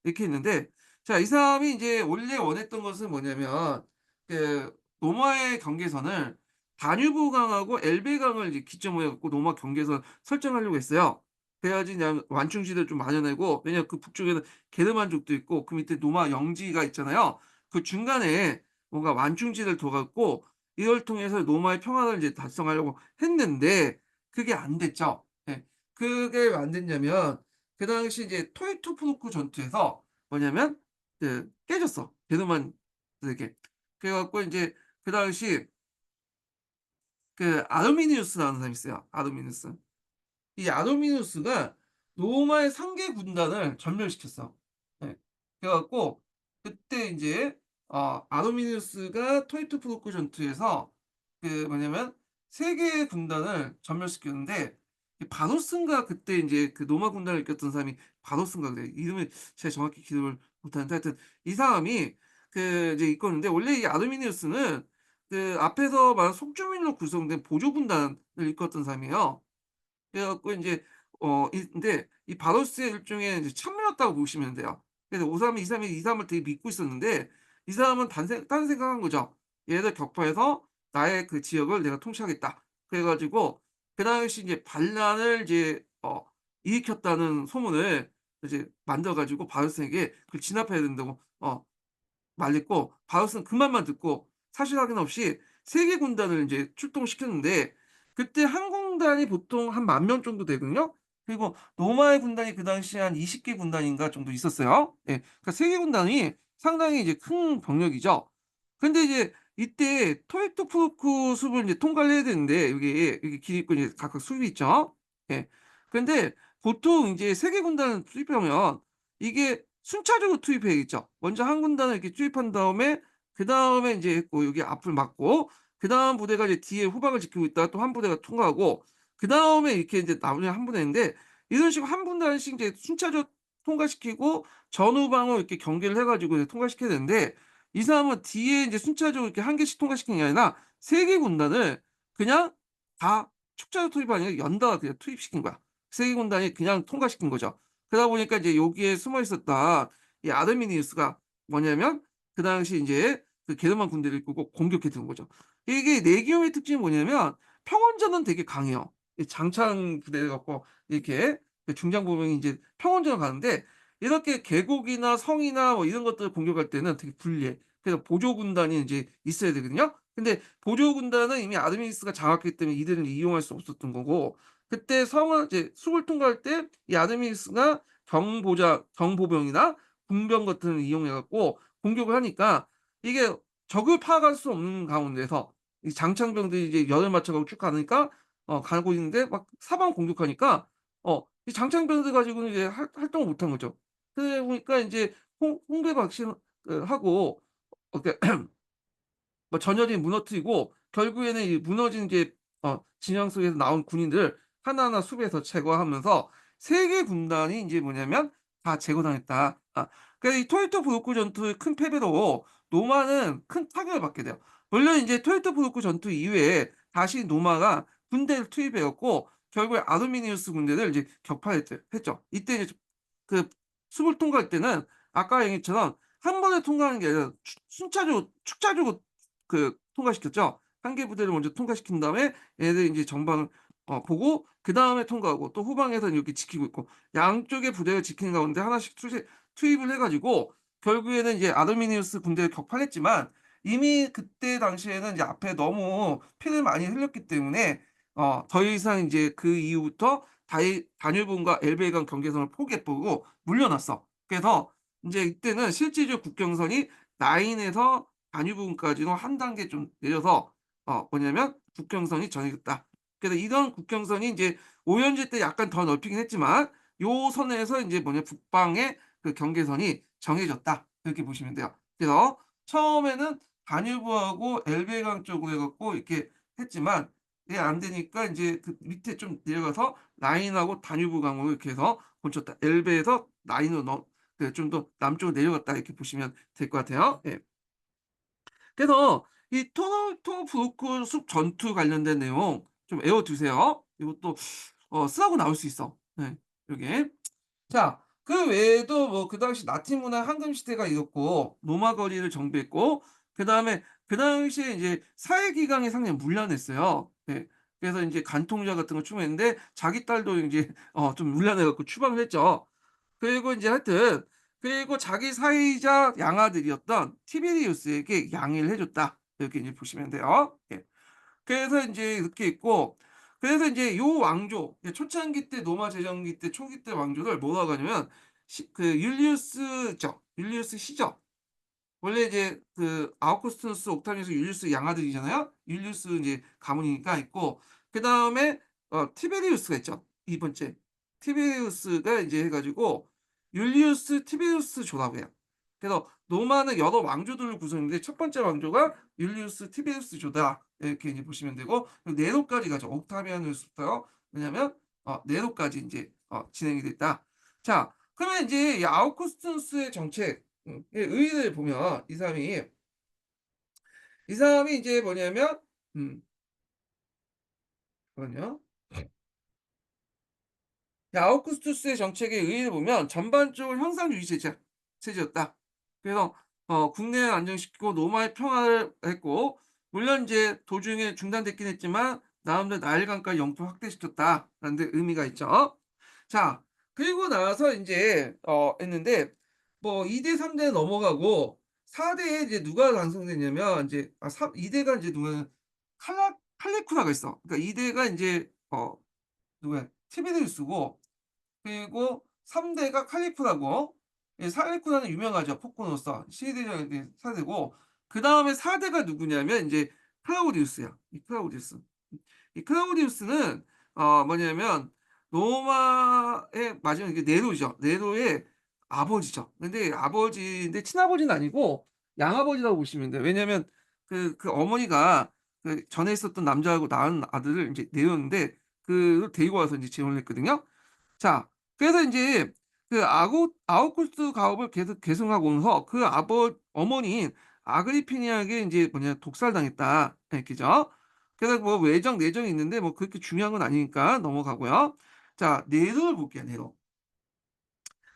이렇게 했는데, 자, 이 사람이 이제 원래 원했던 것은 뭐냐면 그 로마의 경계선을 다뉴브 강하고 엘베 강을 이제 기점으로 해 갖고 로마 경계선 설정하려고 했어요. 그래야지 그냥 완충지대를 좀 마련하고, 왜냐면 그 북쪽에는 게르만족도 있고 그 밑에 로마 영지가 있잖아요. 그 중간에 뭔가 완충지대를 둬 갖고 이걸 통해서 로마의 평화를 이제 달성하려고 했는데 그게 안 됐죠. 예. 그게 왜 안 됐냐면 그 당시 이제 토이투프루크 전투에서 뭐냐면 깨졌어, 게르만들에게. 그래 갖고 인제 그 당시 그 아르미니우스라는 사람이 있어요, 아르미니우스. 이 아도미누스가 로마의 상계 군단을 전멸시켰어. 예. 그래 갖고 그때 인제 아도미누스가 토이투프루크 전투에서 그 뭐냐면 세 개의 군단을 전멸시켰는데, 이 바로스인가 그때 인제 그 로마 군단을 이끌었던 사람이 바로스인가 그래. 이름을 제가 정확히 기억을 못 하는데 하여튼 이 사람이 그 이제 이끌었는데, 원래 이 아도미누스는 그 앞에서 말한 속주민으로 구성된 보조 군단을 이끌었던 사람이에요. 그래 갖고 인제 근데 이 바로스의 일종의 이제 참모였다고 보시면 돼요. 그래서 이 사람을 되게 믿고 있었는데 이 사람은 딴 생각한 거죠. 얘를 격파해서 나의 그 지역을 내가 통치하겠다. 그래 가지고 그 당시 이제 반란을 이제 일으켰다는 소문을 이제 만들어 가지고 바로스에게 그걸 진압해야 된다고 말했고, 바우스는 그 말만 듣고 사실 확인 없이 세 개 군단을 인제 출동시켰는데 그때 한 군단이 보통 한 10,000명 정도 되거든요. 그리고 로마의 군단이 그 당시에 한 20개 군단인가 정도 있었어요. 예. 그러니까 세 개 군단이 상당히 이제 큰 병력이죠. 근데 이제 이때 토이투프루크 숲을 이제 통과를 해야 되는데 여기 길이 있고 이제 각각 숲이 있죠. 예. 근데 보통 인제 세 개 군단을 투입하면 이게 순차적으로 투입해야겠죠. 먼저 한 군단을 이렇게 투입한 다음에 그다음에 인제 뭐 여기 앞을 막고 그다음 부대가 이제 뒤에 후방을 지키고 있다가 또 한 부대가 통과하고 그다음에 이렇게 인제 나머지 한 부대인데 이런 식으로 한 분단씩 이제 순차적으로 통과시키고 전후방을 이렇게 경계를 해 가지고 이제 통과시켜야 되는데 이 사람은 뒤에 인제 순차적으로 이렇게 한 개씩 통과시키는 게 아니라 3개 군단을 그냥 다 축자로 투입이 아니라 연달아 그냥 투입시킨 거야. 3개 군단이 그냥 통과시킨 거죠. 그러다 보니까 이제 여기에 숨어 있었던 이 아르미니우스가 뭐냐면 그 당시 인제 그 게르만 군대를 이끌고 공격해 들어온 거죠. 이게 내기용의 특징이 뭐냐면 평원전은 되게 강해요. 이 장창 부대 갖고 이렇게 그 중장보병이 인제 평원전을 가는데 이렇게 계곡이나 성이나 뭐 이런 것들을 공격할 때는 되게 불리해. 그래서 보조 군단이 인제 있어야 되거든요. 근데 보조 군단은 이미 아르미니스가 장악했기 때문에 이들은 이용할 수 없었던 거고 그때 성을 이제 숲을 통과할 때 이 아르미니스가 경보병이나 군병 같은 걸 이용해 갖고 공격을 하니까 이게 적을 파악할 수 없는 가운데서 이 장창병들이 이제 열을 맞춰 갖고 쭉 가니까 가고 있는데 막 사방 공격하니까 이 장창병들 가지고는 이제 활동을 못한 거죠. 그러다 보니까 인제 홍대박신 하고 이렇게 뭐 전열이 무너뜨리고 결국에는 이 무너진 이제 진영 속에서 나온 군인들을 하나하나 수비해서 제거하면서 세 개 군단이 인제 뭐냐면 다 제거당했다. 그래서 이 토레토 브루크 전투의 큰 패배로 노마는 큰 타격을 받게 돼요. 물론 인제 토레토 브루크 전투 이후에 다시 노마가 군대를 투입해 갖고 결국에 아르미니우스 군대를 이제 했죠. 이때 이제 그 숲을 통과할 때는 아까 얘기했처럼 한 번에 통과하는 게 아니라 순차적으로 축차적으로 통과시켰죠. 한 개 부대를 먼저 통과시킨 다음에 얘네들이 인제 전방을 보고 그다음에 통과하고 또 후방에서는 이렇게 지키고 있고 양쪽의 부대를 지키는 가운데 하나씩 투입을 해 가지고 결국에는 이제 아르미니우스 군대를 격파했지만 이미 그때 당시에는 이제 앞에 너무 피를 많이 흘렸기 때문에 더 이상 인제 그 이후부터 다이 다뉴브강과 엘베강 경계선을 포기해 버리고 물러났어. 그래서 인제 이때는 실질적 국경선이 라인에서 다뉴브강까지로 한 단계 좀 내려서 뭐냐면 국경선이 정해졌다. 그래서 이런 국경선이 인제 오연지 때 약간 더 넓히긴 했지만 요 선에서 인제 뭐냐 북방의 그 경계선이 정해졌다. 이렇게 보시면 돼요. 그래서 처음에는 다뉴브하고 엘베강 쪽으로 해 갖고 이렇게 했지만 이게 안 되니까 인제 그 밑에 좀 내려가서 라인하고 다뉴브 강으로 이렇게 해서 고쳤다. 엘베에서 라인으로 좀 더 남쪽으로 내려갔다 이렇게 보시면 될 것 같아요. 예. 그래서 이 토브루크 숲 전투 관련된 내용 좀 외워 두세요. 이것도 쓰라고 나올 수 있어. 네. 요게. 자 그 외에도 뭐 그 당시 라틴 문화 황금 시대가 있었고 로마 거리를 정비했고 그다음에 그 당시에 이제 사회 기강이 상당히 문란했어요. 예. 그래서 인제 간통죄 같은 걸 추구했는데 자기 딸도 인제 좀 문란해 갖고 추방을 했죠. 그리고 인제 하여튼 그리고 자기 사위자 양아들이었던 티베리우스에게 양해를 해 줬다. 이렇게 인제 보시면 돼요. 예. 그래서 인제 이렇게 있고 그래서 인제 요 왕조 초창기 때 로마 제정기 때 초기 때 왕조를 뭐라고 하냐면 율리우스죠. 율리우스 시저. 원래 이제 그 아우구스투스 옥타비우스 율리우스 양아들이잖아요. 율리우스 인제 가문이니까 있고 그다음에 티베리우스가 있죠. 2 번째. 티베리우스가 인제 해 가지고 율리우스 티베리우스조라고 해요. 그래서 로마는 여러 왕조들을 구성했는데 첫 번째 왕조가 율리우스 티베리우스조다. 이렇게 이제 보시면 되고 네로까지 가죠. 옥타비아누스부터 왜냐면 네로까지 인제 진행이 됐다. 자 그러면 인제 이 아우구스투스의 정책 의 의의를 보면 이 사람이 이제 뭐냐면 음 잠깐만요. 이 아우구스투스의 정책의 의의를 보면 전반적으로 형상주의 체제였다. 그래서 국내를 안정시키고 로마의 평화를 했고 물론 인제 도중에 중단됐긴 했지만 나름대로 나일강까지 영토 확대시켰다라는 데 의미가 있죠. 자 그리고 나서 인제 했는데 뭐 2 대 3 대 넘어가고 4 대에 이제 누가 완성됐냐면 인제 2 대가 인제 누구냐면 칼리쿠라가 있어. 그러니까 2 대가 인제 누구야 티베리우스고 그리고 3 대가 칼리프라고 칼리프라는 유명하죠. 폭군으로서 시대적인 게 4 대고 그다음에 4 대가 누구냐면 인제 클라우디우스야. 이 클라우디우스. 이 클라우디우스는 뭐냐면 로마의 마지막 이게 네로죠. 네로의 아버지죠. 근데 아버지인데 친아버지는 아니고 양아버지라고 보시면 돼요. 왜냐면 그 어머니가 그 전에 있었던 남자하고 낳은 아들을 인제 내었는데 그를 데리고 와서 인제 재혼을 했거든요. 자, 그래서 인제 그 아우구스트 가업을 계승하고서 그 어머니인 아그리피니아에게 인제 뭐냐 독살당했다. 예 그죠? 그래서 뭐 외정 내정이 있는데 뭐 그렇게 중요한 건 아니니까 넘어가고요. 자, 네로를 볼게요, 네로.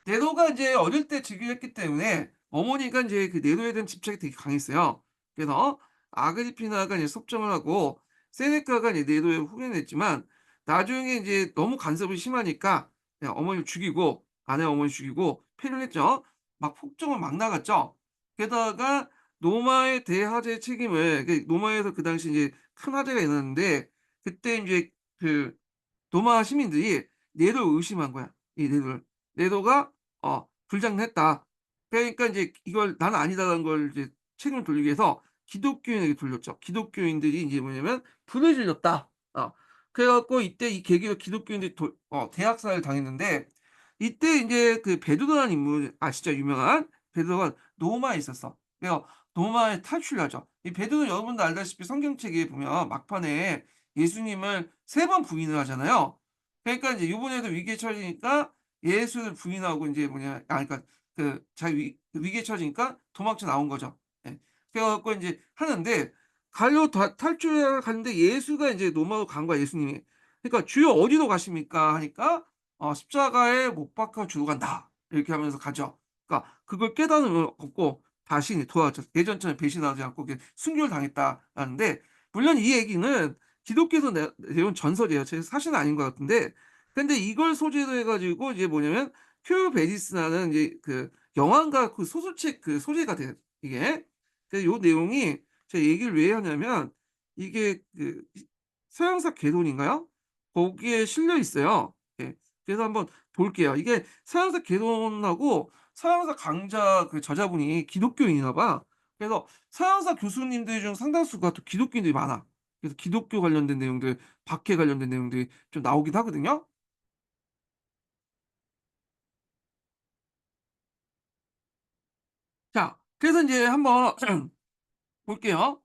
네로가 인제 어릴 때 즉위했기 때문에 어머니가 인제 그 네로에 대한 집착이 되게 강했어요. 그래서 아그리피나가 이제 섭정을 하고 세네카가 이제 네로의 후계는 했지만 나중에 인제 너무 간섭이 심하니까 그냥 어머니를 죽이고 아내 어머니 죽이고 패를 했죠. 막 폭정을 막 나갔죠. 게다가 노마의 대화재 책임을 노마에서 그 당시 이제 큰 화재가 일어났는데 그때 인제 그 노마 시민들이 네로를 의심한 거야. 이 네로를. 네로가 불장난 했다. 그러니까 인제 이걸 '나는 아니다.'라는 걸 이제 책임을 돌리기 위해서 기독교인에게 돌렸죠. 기독교인들이 인제 뭐냐면 "불을 질렀다." 그래 갖고 이때 이 계기로 기독교인들이 대학살을 당했는데 이때 인제 그 베드로라는 인물 아시죠? 유명한 베드로가 노마에 있었어. 그래서 노마에 탈출하죠. 이 베드로 여러분도 알다시피 성경책에 보면 막판에 예수님을 3번 부인을 하잖아요. 그러니까 인제 요번에도 위기에 처지니까 예수를 부인하고 인제 뭐냐 그러니까 그 자기 위기에 처지니까 도망쳐 나온 거죠. 예. 그래 갖고 인제 하는데 가려 다 탈출해 가는데 예수가 인제 로마로 간 거야 예수님이. 그러니까 "주여 어디로 가십니까?" 하니까 "십자가에 못 박혀 죽으러 간다." 이렇게 하면서 가죠. 그러니까 그걸 깨달음을 얻고 다시 이제 돌아왔죠. 예전처럼 배신하지 않고 이렇게 순교를 당했다라는데 물론 이 얘기는 기독교에서 내온 전설이에요. 제 사실은 아닌 것 같은데 근데 이걸 소재로 해 가지고 이제 뭐냐면 큐 베리스라는 이제 그 영화인가 그 소설책 그 소재가 돼요 이게. 그래서 요 내용이 제가 얘기를 왜 하냐면 이게 그 서양사 개론인가요? 거기에 실려 있어요. 예. 그래서 한번 볼게요. 이게 서양사 개론하고 서양사 강자 그 저자분이 기독교인이나 봐. 그래서 서양사 교수님들 중 상당수가 또 기독교인들이 많아. 그래서 기독교 관련된 내용들, 박해 관련된 내용들이 좀 나오기도 하거든요. 자, 그래서 인제 한번 볼게요.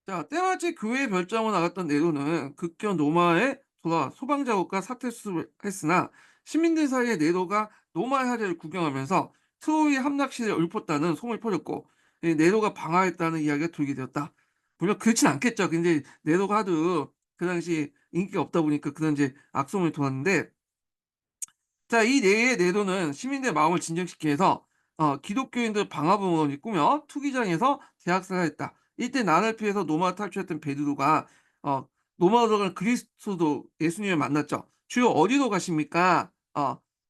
자, 때마치 교회 별장으로 나갔던 네로는 급겨 로마에 돌아 소방자국과 사퇴 수습을 했으나 시민들 사이에 네로가 로마의 화재를 구경하면서 트로이 함락시를 읊었다는 소문이 퍼졌고 이 네로가 방화했다는 이야기가 돌게 되었다. 물론 그렇진 않겠죠. 근데 네로가 하도 그 당시 인기가 없다 보니까 그런 이제 악소문이 돌았는데 자, 이 내의 내도는 시민들의 마음을 진정시키기 위해서 기독교인들 방화봉을 꾸며 투기장에서 대학살을 했다. 이때 난을 피해서 노마를 탈출했던 베드로가 어 노마로 들어간 그리스도 예수님을 만났죠. "주여 어디로 가십니까?"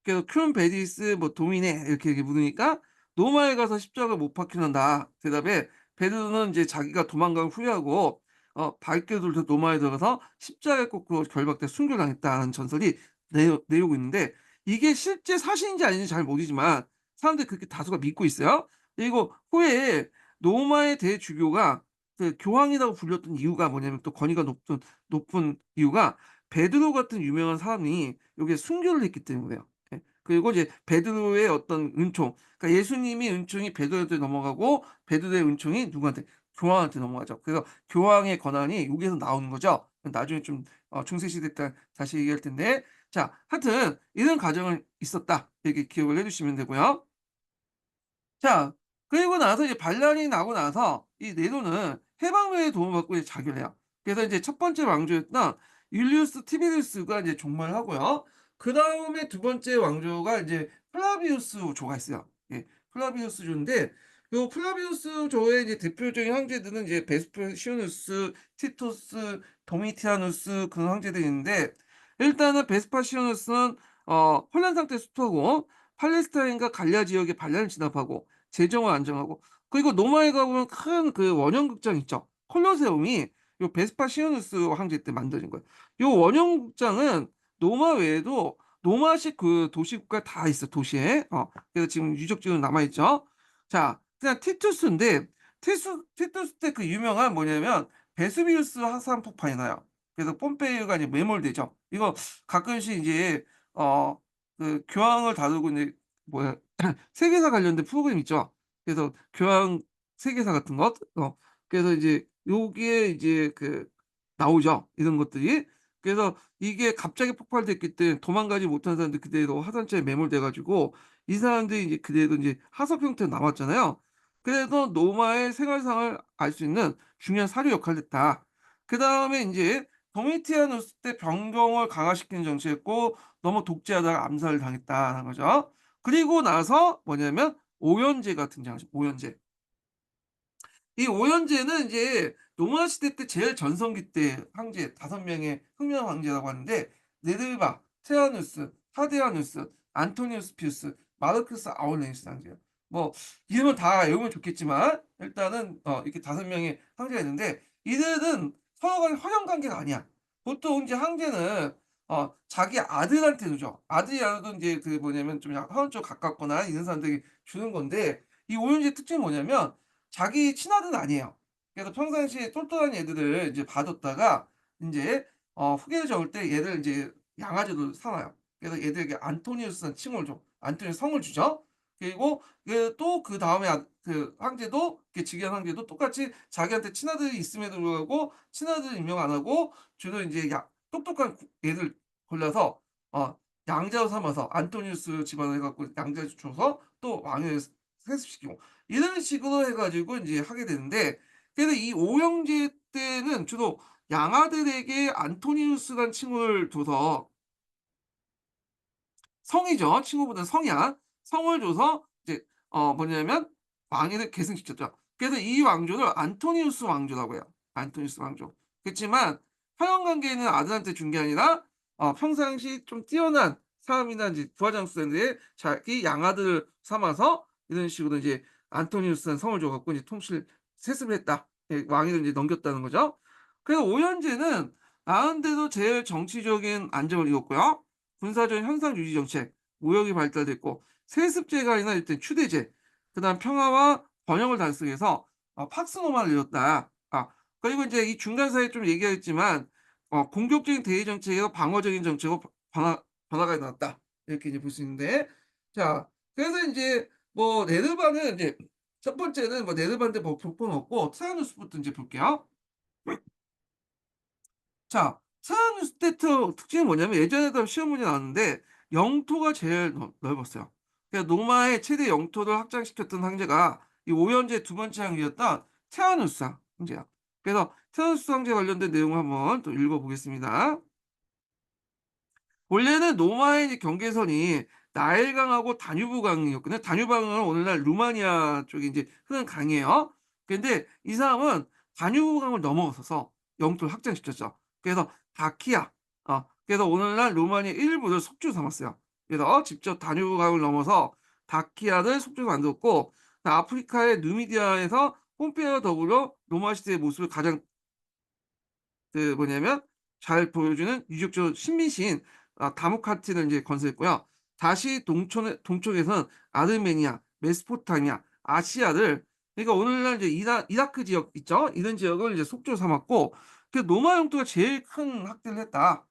그래서 큐 베디스 뭐 도미네 이렇게 물으니까 "노마에 가서 십자가를 못 박히는다." 대답에 베드로는 이제 자기가 도망간 후회하고 발길들도 노마에 들어가서 십자가에 꽂고 결박돼 순교당했다는 전설이 내려오고 있는데 이게 실제 사실인지 아닌지 잘 모르지만 사람들이 그렇게 다수가 믿고 있어요. 그리고 후에 로마의 대주교가 그 교황이라고 불렸던 이유가 뭐냐면 또 권위가 높은 이유가 베드로 같은 유명한 사람이 여기에 순교를 했기 때문에요. 예. 그리고 이제 베드로의 어떤 은총 그러니까 예수님이 은총이 베드로한테 넘어가고 베드로의 은총이 누구한테? 교황한테 넘어가죠. 그래서 교황의 권한이 여기에서 나오는 거죠. 나중에 좀 중세 시대 때 다시 얘기할 텐데 자, 하여튼 이런 과정은 있었다. 이렇게 기억을 해 주시면 되고요. 자, 그리고 나서 이제 반란이 나고 나서 이 네로는 해방군의 도움을 받고 이제 자결을 해요. 그래서 이제 첫 번째 왕조였던 율리우스 티베리우스가 이제 종말을 하고요. 그다음에 두 번째 왕조가 이제 플라비우스 조가 있어요. 예. 플라비우스 조인데 요 플라비우스 조의 이제 대표적인 황제들은 이제 베스퍼시아누스, 티토스, 도미티아누스 그런 황제들이 있는데 일단은 베스파시아누스는 혼란 상태에 수투하고 팔레스타인과 갈리아 지역에 반란을 진압하고 재정을 안정하고 그리고 로마에 가보면 큰 그 원형 극장 있죠. 콜로세움이 요 베스파시아누스 황제 때 만들어진 거예요. 요 원형 극장은 로마 외에도 로마식 그 도시국가 다 있어 도시에. 그래서 지금 유적지로 남아 있죠. 자, 그다음 티투스인데 티투스 때 그 유명한 뭐냐면 베수비우스 화산 폭발이 나요. 그래서 폼페이유가 이제 매몰되죠. 이거 가끔씩 이제 어 그 교황을 다루고 이제 뭐야 세계사 관련된 프로그램 있죠. 그래서 교황 세계사 같은 것 그래서 이제 요게 이제 나오죠, 이런 것들이. 그래서 이게 갑자기 폭발됐기 때문에 도망가지 못한 사람들이 그대로 하산처에 매몰돼 가지고 이 사람들이 이제 그대로 인제 하석 형태로 남았잖아요. 그래서 노마의 생활상을 알 수 있는 중요한 사료 역할을 했다. 그다음에 인제 도미티아누스 때 병경을 강화시키는 정치했고 너무 독재하다가 암살을 당했다라는 거죠. 그리고 나서 뭐냐면 오연제가 등장하죠, 오연제. 이 오연제는 이제 노마 시대 때 제일 전성기 때 황제 5명의 흥명 황제라고 하는데 네르바, 트라누스, 타데아누스, 안토니우스 피우스, 마르크스 아울레니스 황제예요. 뭐 이름은 다 외우면 좋겠지만 일단은 이렇게 5명의 황제가 있는데 이들은 서로 간에 허용 관계가 아니야. 보통 이제 황제는 자기 아들한테 주죠. 아들이라도 인제 뭐냐면 좀 약간 하원 쪽 가깝거나 이런 사람들에게 주는 건데 이 오연제의 특징이 뭐냐면 자기 친아들은 아니에요. 그래서 평상시에 똘똘한 애들을 이제 봐뒀다가 인제 후계를 적을 때 얘를 인제 양아지로 삼아요. 그래서 얘들에게 안토니우스라는 칭호를 줘. 안토니우스 성을 주죠. 그리고 또 그다음에 황제도 즉위한 황제도 똑같이 자기한테 친아들이 있음에도 불구하고 친아들을 임명 안 하고 주로 인제 똑똑한 애들 골라서 양자로 삼아서 안토니우스 집안을 해 갖고 양자로 줘서 또 왕위에 세습시키고 이런 식으로 해 가지고 인제 하게 되는데 그래서 이 오형제 때는 주로 양아들에게 안토니우스라는 칭호를 줘서 성이죠. 칭호보다는 성이야. 성을 줘서 이제 뭐냐면 왕위를 계승시켰죠. 그래서 이 왕조를 안토니우스 왕조라고 해요. 안토니우스 왕조. 그렇지만 혈연 관계는 아들한테 준 게 아니라 평상시 좀 뛰어난 사람이나 이제 부하 장수들의 자기 양아들을 삼아서 이런 식으로 이제 안토니우스라는 성을 줘 갖고 이제 세습을 했다. 예, 왕위를 이제 넘겼다는 거죠. 그래서 오현제는 나름대로 제일 정치적인 안정을 이뤘고요. 군사적인 현상 유지 정책, 무역이 발달됐고 세습제가 아니라 일단 휴대제, 그다음 평화와 번영을 달성해서 팍스노마를 이뤘다. 그리고 인제 이 중간 사이에 좀 얘기했지만 공격적인 대외 정책에서 방어적인 정책으로 변화가 일어났다. 이렇게 이제 볼 수 있는데 자 그래서 인제 뭐 네르바는 인제 첫 번째는 뭐 네르바인데 뭐 볼 건 없고 트라누스부터 인제 볼게요. 자, 사하누스테트 특징이 뭐냐면 예전에도 시험 문제 나왔는데 영토가 제일 넓었어요. 그러니까 노마의 최대 영토를 확장시켰던 황제가 이 오연제 두 번째 황제였던 테아누스 황제야. 그래서 테아누스 황제 관련된 내용을 한번 또 읽어보겠습니다. 원래는 노마의 이제 경계선이 나일강하고 다뉴브강이었거든요. 다뉴브강은 오늘날 루마니아 쪽에 이제 흐르는 강이에요. 근데 이 사람은 다뉴브강을 넘어서서 영토를 확장시켰죠. 그래서 다키아, 그래서 오늘날 루마니아 일부를 속주 삼았어요. 그래서 직접 다뉴브강을 넘어서 다키아를 속주로 만들었고 아프리카의 누미디아에서 폼페이와 더불어 로마 시대의 모습을 가장 뭐냐면 잘 보여주는 유적지로 신비시인 다모카티를 인제 건설했고요. 다시 동쪽에서는 아르메니아, 메소포타미아, 아시아를 그러니까 오늘날 이제 이라크 지역 있죠? 이런 지역을 이제 속주로 삼았고 그 노마 영토가 제일 큰 확대를 했다.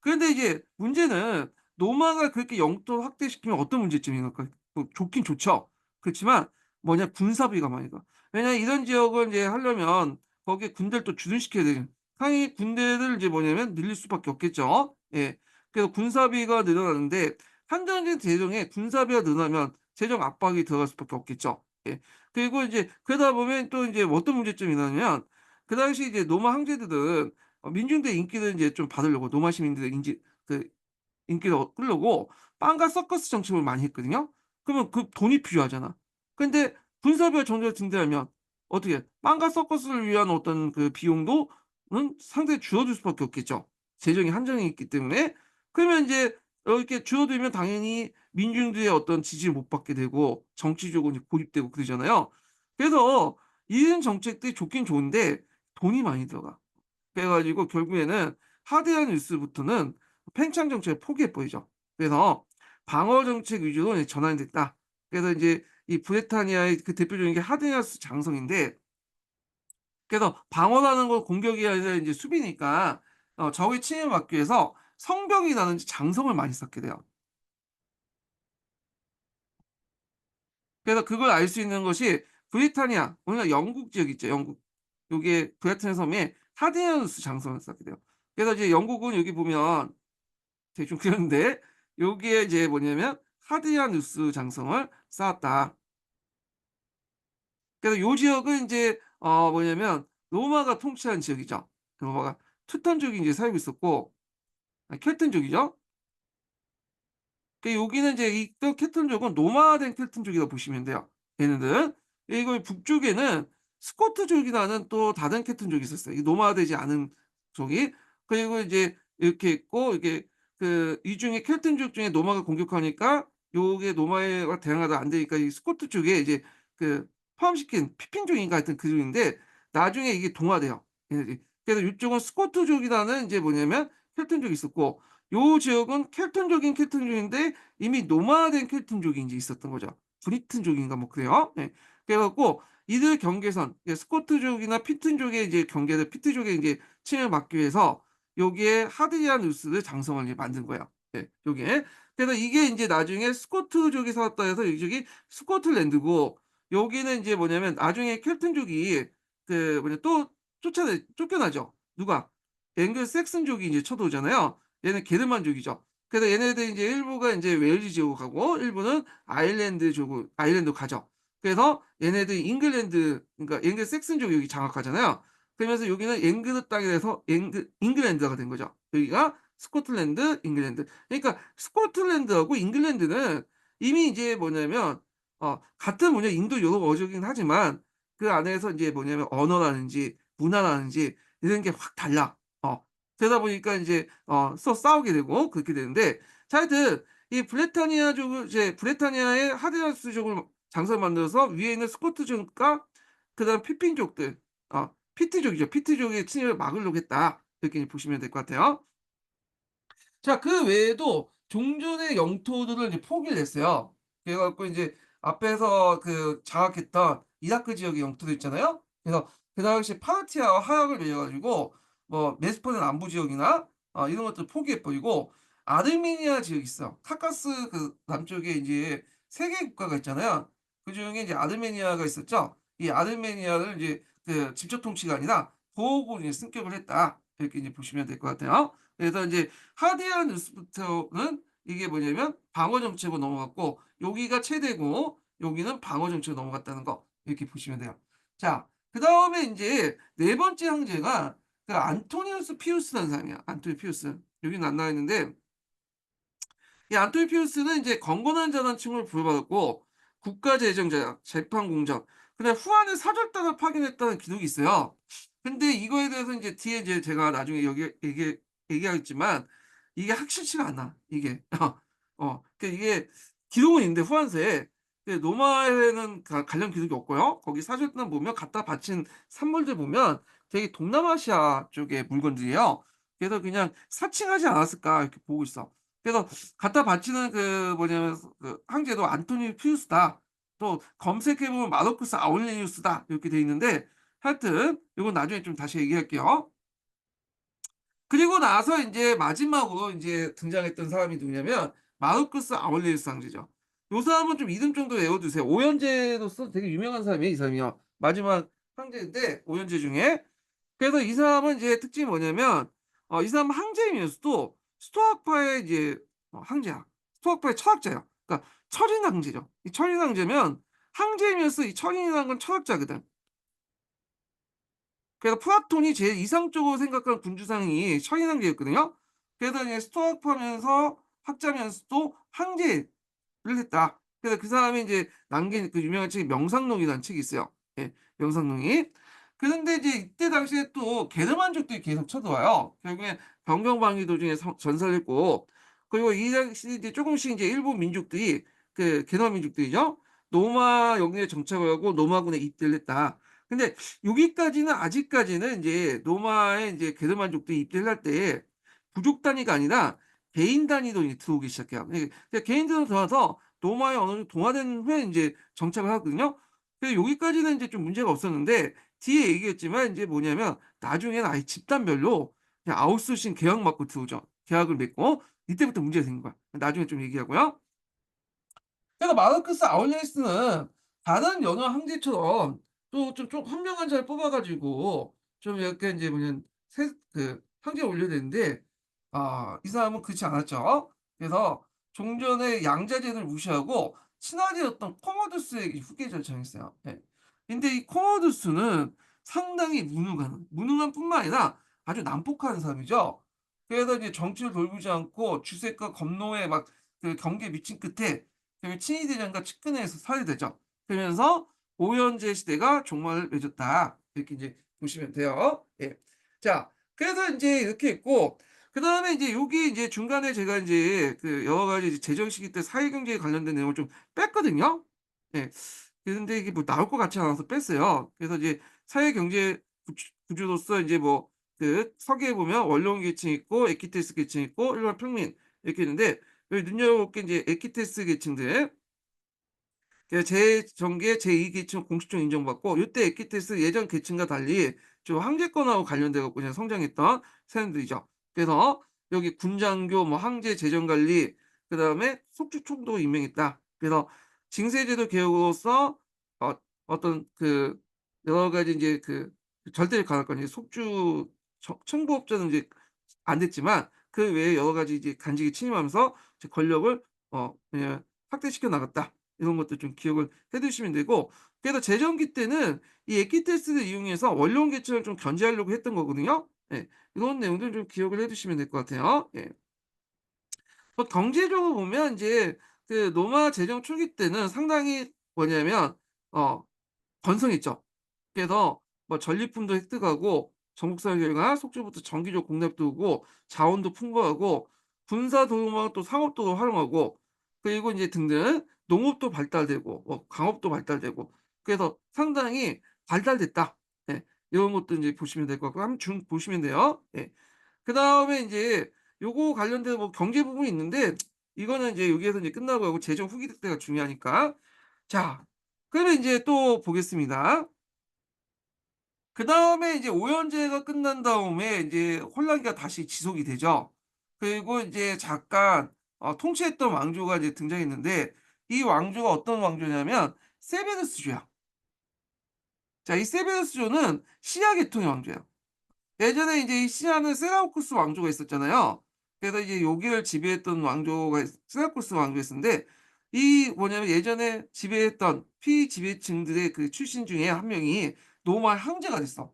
그런데 이제 문제는 노마가 그렇게 영토 확대시키면 어떤 문제점이 있을까? 뭐 좋긴 좋죠. 그렇지만 뭐냐 군사비가 많이 들어. 왜냐하면 이런 지역을 인제 하려면 거기에 군대를 또 주둔시켜야 되는 상위 군대를 이제 뭐냐면 늘릴 수밖에 없겠죠. 예. 그래서 군사비가 늘어나는데 한정된 재정에 군사비가 늘어나면 재정 압박이 들어갈 수밖에 없겠죠. 예. 그리고 이제 그러다 보면 또 인제 어떤 문제점이 나냐면 그 당시 이제 노마 황제들은 민중들의 인기를 인제 좀 받으려고 노마 시민들의 인기를 끌려고 빵과 서커스 정책을 많이 했거든요. 그러면 그 돈이 필요하잖아. 근데 군사비가 정부에서 증대하면 어떻게 빵과 서커스를 위한 어떤 그 비용도 상당히 줄어들 수밖에 없겠죠. 재정이 한정이 있기 때문에. 그러면 인제 이렇게 줄어들면 당연히 민중들의 어떤 지지를 못 받게 되고 정치적으로 이제 고립되고 그러잖아요. 그래서 이런 정책들이 좋긴 좋은데 돈이 많이 들어가. 그래 가지고 결국에는 하드한 뉴스부터는 팽창 정책을 포기해 버리죠. 그래서 방어 정책 위주로 이제 전환이 됐다. 그래서 인제 이 브리타니아의 그 대표적인 게 하드니아스 장성인데 그래서 방어라는 건 공격이 아니라 인제 수비니까 적의 침입을 막기 위해서 성벽이라든지 장성을 많이 쌓게 돼요. 그래서 그걸 알 수 있는 것이 브리타니아 오늘날 영국 지역 있죠, 영국. 요게 브레튼 섬에 하드야누스 장성을 쌓게 돼요. 그래서 이제 영국은 여기 보면 대충 그렸는데 여기에 이제 뭐냐면 하드야누스 장성을 쌓았다. 그래서 요 지역은 인제 뭐냐면 로마가 통치한 지역이죠. 로마가 투탄족이 인제 살고 있었고, 켈튼족이죠. 여기는 이제 이쪽 켈튼족은 노마된 켈튼족이라고 보시면 돼요, 얘네들은. 그리고 북쪽에는 스코트족이라는 또 다른 켈튼족이 있었어요. 이 노마되지 않은 족이. 그리고 이제 이렇게 있고, 이게 이 중에 켈튼족 중에 노마가 공격하니까 요게 노마가 대항하다 안 되니까 이 스코트 쪽에 이제 그 포함시킨 피핀족인가 하여튼 그 종인데, 나중에 이게 동화돼요, 얘네들이. 그래서 요쪽은 스코트족이라는 인제 뭐냐면 켈튼족이 있었고, 요 지역은 켈턴족인 켈턴족인데 이미 노마된 켈턴족이 인제 있었던 거죠. 브리튼족인가 뭐 그래요. 예. 그래 갖고 이들 경계선, 스코트족이나 피튼족의 이제 경계를 피트족의 인제 침해를 막기 위해서 여기에 하드리아누스를 장성을 이제 만든 거예요. 예, 요게. 그래서 이게 인제 나중에 스코트족이 살았다 해서 이쪽이 스코틀랜드고, 여기는 인제 뭐냐면 나중에 켈튼족이 또 쫓겨나죠. 누가? 앵글 색슨족이 인제 쳐들어오잖아요. 얘는 게르만족이죠. 그래서 얘네들 인제 일부가 인제 웨일즈 지역으로 가고 일부는 아일랜드로 가죠. 그래서 얘네들이 잉글랜드, 그러니까 앵글 색슨족이 여기 장악하잖아요. 그러면서 여기는 앵그르 땅이 돼서 잉글랜드가 된 거죠. 여기가 스코틀랜드, 잉글랜드. 그러니까 스코틀랜드하고 잉글랜드는 이미 이제 뭐냐면 같은 인도 유럽 어족이긴 하지만 그 안에서 인제 뭐냐면 언어라든지 문화라든지 이런 게 확 달라. 그러다 보니까 인제 서 싸우게 되고 그렇게 되는데, 자 하여튼 이 브리타니아족을 이제 브리타니아의 하드라스족을 장사를 만들어서 위에 있는 스코트족과 그다음 피핀족들, 피트족이죠. 피트족의 침입을 막으려고 했다. 이렇게 보시면 될 것 같아요. 자, 그 외에도 종전의 영토들을 이제 포기를 했어요. 그래 갖고 인제 앞에서 장악했던 이라크 지역의 영토도 있잖아요. 그래서 그 당시 파르티아와 하약을 맺어 가지고 뭐 메소포타미아 남부 지역이나 이런 것들 포기해 버리고, 아르메니아 지역이 있어요. 카카스 남쪽에 인제 3 개 국가가 있잖아요. 그중에 이제 아르메니아가 있었죠. 이 아르메니아를 이제 직접 통치가 아니라 보호국으로 이제 승격을 했다. 이렇게 이제 보시면 될 것 같아요. 그래서 인제 하드웨어 뉴스부터는 이게 뭐냐면 방어 정책으로 넘어갔고, 여기가 최대고 여기는 방어 정책으로 넘어갔다는 거, 이렇게 보시면 돼요. 자, 그다음에 인제 네 번째 황제가 안토니우스 피우스라는 사람이야. 안토니 피우스. 여기는 안 나와 있는데, 이 안토니 피우스는 이제 건건한 자라는 칭호를 부여받았고 국가재정자, 재판공적, 그다음에 후한의 사절단을 파견했다는 기록이 있어요. 근데 이거에 대해서 인제 뒤에 이제 제가 나중에 여기 얘기하겠지만 이게 확실치가 않아, 이게. 이게 기록은 있는데 후한서에, 로마에는 관련 기록이 없고요. 거기 사절단 보면 갖다 바친 산물들 보면 되게 동남아시아 쪽의 물건들이에요. 그래서 그냥 '사칭하지 않았을까.' 이렇게 보고 있어. 그래서 갖다 바치는 뭐냐면 황제도 안토니 피우스다. 또 검색해 보면 마르쿠스 아울레리우스다. 이렇게 돼 있는데, 하여튼 요건 나중에 좀 다시 얘기할게요. 그리고 나서 인제 마지막으로 인제 등장했던 사람이 누구냐면 마르쿠스 아울레리우스 황제죠. 요 사람은 좀 이름 정도 외워 두세요. 오연제로서 되게 유명한 사람이에요, 이 사람이요. 마지막 황제인데 오연제 중에. 그래서 이 사람은 이제 특징이 뭐냐면 이 사람은 항제이면서도 스토아파의 이제 항제야. 스토아파의 철학자예요. 그러니까 철인 항제죠. 이 철인 항제면 항제이면서 이 철인이라는 건 철학자거든. 그래서 플라톤이 제일 이상적으로 생각하는 군주상이 철인 항제였거든요. 그래서 이제 스토아파면서 학자면서도 항제를 했다. 그래서 그 사람이 인제 남긴 유명한 책이 명상록이라는 책이 있어요. 예, 명상록이. 그런데 이제 이때 당시에 또 게르만족들이 계속 쳐들어와요. 결국엔 병병방위 도중에 전사를 했고, 그리고 이 당시 이제 쪼금씩 인제 일부 민족들이 게르만 민족들이죠. 노마 영내에 정착을 하고 노마군에 입대를 했다. 근데 여기까지는 아직까지는 인제 노마에 인제 게르만족들이 입대를 할 때 부족 단위가 아니라 개인 단위로 이제 들어오기 시작해요. 개인들로 들어와서 노마에 어느 정도 동화된 후에 인제 정착을 하거든요. 그래서 여기까지는 인제 좀 문제가 없었는데, 뒤에 얘기했지만 인제 뭐냐면 나중에는 아예 집단별로 그냥 아웃소싱 계약 맺고 들어오죠. 계약을 맺고 이때부터 문제가 생긴 거야. 나중에 좀 얘기하고요. 그래서 마르크스 아울레리스는 다른 연화 황제처럼 또 좀 현명한 자를 뽑아 가지고 좀 약간 인제 뭐냐면 상징을 올려야 되는데 이 사람은 그렇지 않았죠. 그래서 종전의 양자제를 무시하고 친화제였던 코모두스에게 후계자를 정했어요. 예. 근데 이 코모두스는 상당히 무능한 뿐만 아니라 아주 난폭한 사람이죠. 그래서 이제 정치를 돌보지 않고 주색과 검노에 막 경계에 미친 끝에 결국 친위대전과 측근회에서 살해되죠. 그러면서 오연재 시대가 종말을 맺었다. 이렇게 이제 보시면 돼요. 예. 자, 그래서 인제 이렇게 있고 그다음에 인제 요게 이제 중간에 제가 인제 여러 가지 이제 재정 시기 때 사회 경제에 관련된 내용을 좀 뺐거든요. 예. 근데 이게 뭐 나올 것 같지 않아서 뺐어요. 그래서 이제 사회 경제 구조로서 인제 뭐 서기에 보면 원로원 계층이 있고 에키테스 계층이 있고 일반 평민 이렇게 있는데 여기 눈여겨볼 게 인제 에키테스 계층들 제 제2 계층 공식적으로 인정받고 요때 에키테스 예전 계층과 달리 좀 황제권하고 관련돼 갖고 그냥 성장했던 사람들이죠. 그래서 여기 군장교, 뭐 황제 재정관리 그다음에 속주총독을 임명했다. 그래서 징세제도 개혁으로서 어 어떤 여러 가지 인제 절대를 가할 이제 속주 청부업자는 이제 안 됐지만 그 외에 여러 가지 이제 간직이 침입하면서 이제 권력을 그냥 확대시켜 나갔다. 이런 것도 좀 기억을 해 두시면 되고 그래서 재정기 때는 이 에키테스를 이용해서 원로원 계층을 좀 견제하려고 했던 거거든요. 예. 이런 내용들 좀 기억을 해 두시면 될 것 같아요. 예. 경제적으로 보면 인제 노마 재정 초기 때는 상당히 뭐냐면 어 건성했죠. 그래서 뭐 전리품도 획득하고 전국사 결과 속주부터 정기적 공납도 오고 자원도 풍부하고 군사 도움하고 또 상업도 활용하고 그리고 인제 등등 농업도 발달되고 뭐 강업도 발달되고 그래서 상당히 발달됐다. 예. 이런 것도 인제 보시면 될 것 같고 한번 쭉 보시면 돼요. 예. 그다음에 인제 요거 관련된 뭐 경제 부분이 있는데 이거는 인제 여기에서 이제 끝나고 하고 재정 후기 때가 중요하니까. 자 그러면 인제 또 보겠습니다. 그다음에 이제 오연제가 끝난 다음에 인제 혼란기가 다시 지속이 되죠. 그리고 인제 잠깐 통치했던 왕조가 이제 등장했는데 이 왕조가 어떤 왕조냐면 세베르스조야. 자 이 세베르스조는 시아 계통의 왕조예요. 예전에 이제 이 시아는 세라우쿠스 왕조가 있었잖아요. 그래서 이제 여기를 지배했던 왕조가 세라우쿠스 왕조였는데 이 뭐냐면 예전에 지배했던 피지배층들의 출신 중에 한 명이 노마 황제가 됐어.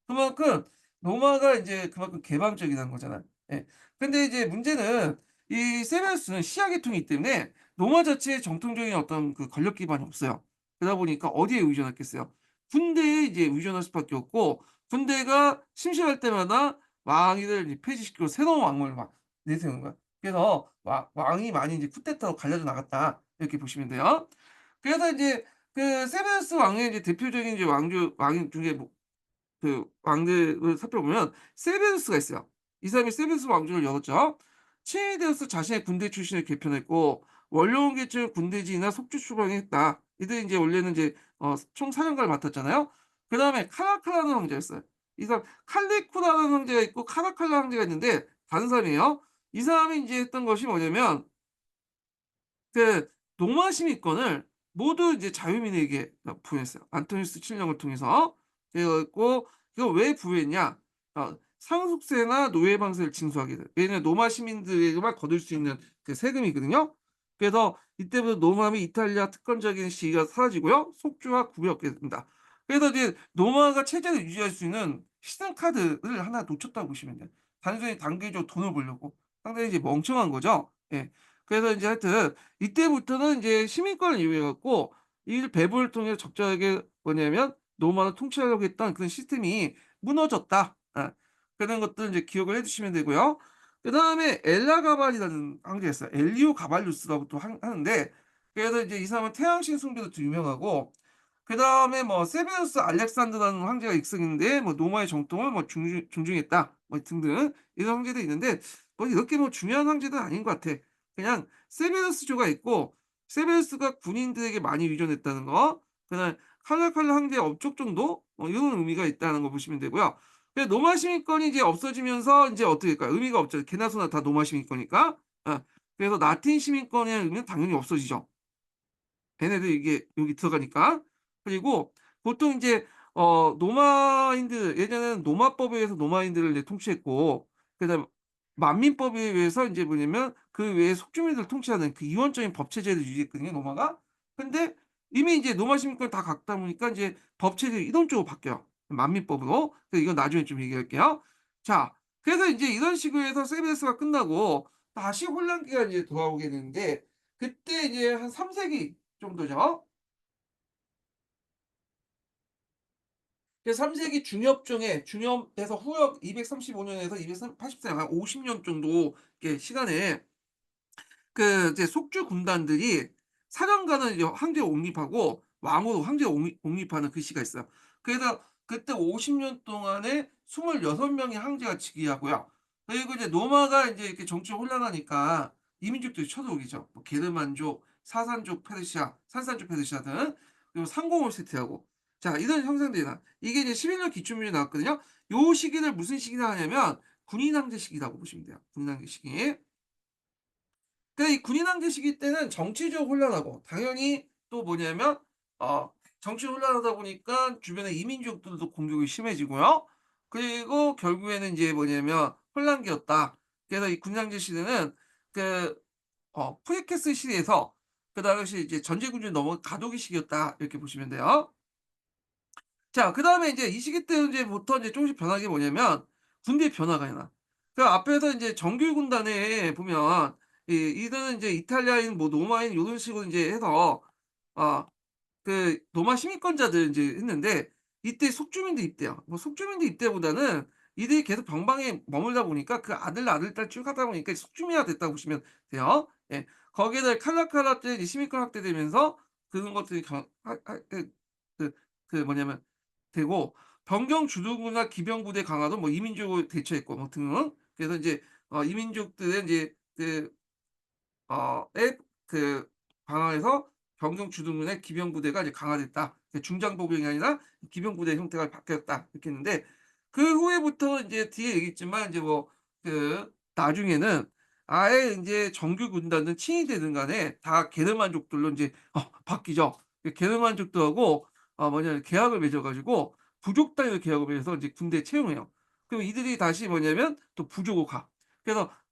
그만큼 노마가 인제 그만큼 개방적이라는 거잖아요. 예. 근데 이제 문제는 이 세베르스는 시아 계통이기 때문에 노마 자체에 정통적인 어떤 권력 기반이 없어요. 그러다 보니까 어디에 의존했겠어요? 군대에 이제 의존할 수밖에 없고 군대가 심심할 때마다 왕위를 이제 폐지시키고 새로운 왕을 막 내세우는 거야. 그래서 왕이 많이 이제 쿠데타로 갈려져 나갔다. 이렇게 보시면 돼요. 그래서 인제 세베르스 왕의 이제 대표적인 이제 왕 중에 뭐 왕들을 살펴보면 세베르스가 있어요. 이 사람이 세베르스 왕조를 열었죠. 친위대로서 자신의 군대 출신을 개편했고 원로원 계층을 군대지휘나 속주 추방했다. 이들이 인제 원래는 이제 총사령관을 맡았잖아요. 그다음에 카라칼라는 황제였어요. 이 사람 칼리쿠라는 황제가 있고 카라칼라 황제가 있는데 다른 사람이에요. 이 사람이 인제 했던 것이 뭐냐면 노마 시민권을 모두 이제 자유민에게 부여했어요. 안토니우스 칠령을 통해서. 그래 갖고 이걸 왜 부여했냐? 상속세나 노예방세를 징수하게 돼요. 얘는 노마 시민들에게만 거둘 수 있는 세금이거든요. 그래서 이때부터 노마 및 이탈리아 특권적인 시기가 사라지고요. 속주와 구비하게 됩니다. 그래서 이제 노마가 체제를 유지할 수 있는 히든 카드를 하나 놓쳤다고 보시면 돼요. 단순히 단계적으로 돈을 벌려고. 상당히 이제 멍청한 거죠. 예. 그래서 인제 하여튼 이때부터는 인제 시민권을 이용해 갖고 이 배분을 통해서 적절하게 뭐냐면 노마를 통치하려고 했던 그런 시스템이 무너졌다. 그런 것들 인제 기억을 해 두시면 되고요. 그다음에 엘라가발이라는 황제가 있어요. 엘리오 가발루스라고 또 하는데 그래서 이제 이 사람은 태양신 숭배로 또 유명하고 그다음에 뭐 세베루스 알렉산더라는 황제가 있었는데 뭐 노마의 정통을 뭐 존중했다. 뭐 등등 이런 황제도 있는데 뭐 이렇게 뭐 중요한 황제는 아닌 것 같아. 그냥 세베르스조가 있고 세베르스가 군인들에게 많이 의존했다는 거 그다음에 칼라칼라 황제의 업적 정도 이런 의미가 있다는 거 보시면 되고요. 노마 시민권이 이제 없어지면서 인제 어떻게 될까요? 의미가 없죠. 개나 소나 다 노마 시민권이니까. 그래서 라틴 시민권의 의미는 당연히 없어지죠. 걔네들 이게 여기 들어가니까. 그리고 보통 인제 노마인드 예전에는 노마법에 의해서 노마인드를 이제 통치했고 그다음에 만민법에 의해서 인제 뭐냐면 그 외에 속주민들을 통치하는 그 이원적인 법 체제를 유지했거든요, 노마가. 근데 이미 인제 노마 시민권을 다 갖다 보니까 인제 법 체제가 이론적으로 바뀌어요, 만민법으로. 그래서 이건 나중에 좀 얘기할게요. 자, 그래서 인제 이런 식으로 해서 세베스가 끝나고 다시 혼란기가 이제 돌아오게 되는데 그때 이제 한 3 세기 정도죠. 그 3 세기 중엽중에 중엽에서 후엽 235 년에서 280한 50년 정도 이렇게 시간에 그 이제 속주 군단들이 사령관을 이제 황제에 옹립하고 왕으로 황제에 옹립하는 그 시가 있어요. 그래서 그때 50년 동안에 26 명의 황제가 즉위하고요. 그리고 이제 노마가 인제 이렇게 정치가 혼란하니까 이민족들이 쳐들어오겠죠. 뭐 게르만족, 사산족 페르시아, 산산족 페르시아 등 그리고 상공을 세트하고 자 이런 형상들이 나 이게 이제 11년 기춘민이 나왔거든요. 요 시기를 무슨 시기라 하냐면 군인왕제 시기라고 보시면 돼요. 군인왕제 시기. 근데 이 군인왕제 시기 때는 정치적으로 혼란하고 당연히 또 뭐냐면 정치 혼란하다 보니까 주변에 이민족들도 공격이 심해지고요. 그리고 결국에는 인제 뭐냐면 혼란기였다. 그래서 이 군인왕제 시대는 그 프리캐스 시대에서 그 당시 이제 전제군주로 넘어간 가도기 시기였다. 이렇게 보시면 돼요. 자 그다음에 인제 이 시기 때 인제부터 인제 쪼금씩 변하는 게 뭐냐면 군대의 변화가 일어나. 그 앞에서 인제 정규 군단에 보면 이들은 인제 이탈리아인 뭐 로마인 요런 식으로 인제 해서 어 그 로마 시민권자들 인제 했는데 이때 속주민들 입대요. 뭐 속주민들 입대보다는 이들이 계속 병방에 머물다 보니까 그 아들딸 쭉 하다 보니까 속주민화가 됐다고 보시면 돼요. 예. 거기에다 칼라카라 때 이제 시민권 확대되면서 그런 것들이 경 하 하 그 뭐냐면 되고 변경 주둔구나 기병부대 강화도 뭐 이민족을 대처했고 뭐 등등. 그래서 인제 이민족들의 인제 의 그 방어에서 병경 주둔군의 기병부대가 이제 강화됐다. 그 중장보병이 아니라 기병부대 형태가 바뀌었다. 이렇게 했는데 그 후에부터 인제 뒤에 얘기했지만 인제 뭐 나중에는 아예 인제 정규 군단은 친위 되든 간에 다 게르만족들로 인제 바뀌죠. 그 게르만족들하고 계약을 맺어 가지고 부족 단위로 계약을 맺어서 인제 군대에 채용해요. 그럼 이들이 다시 뭐냐면 또 부족으로 가.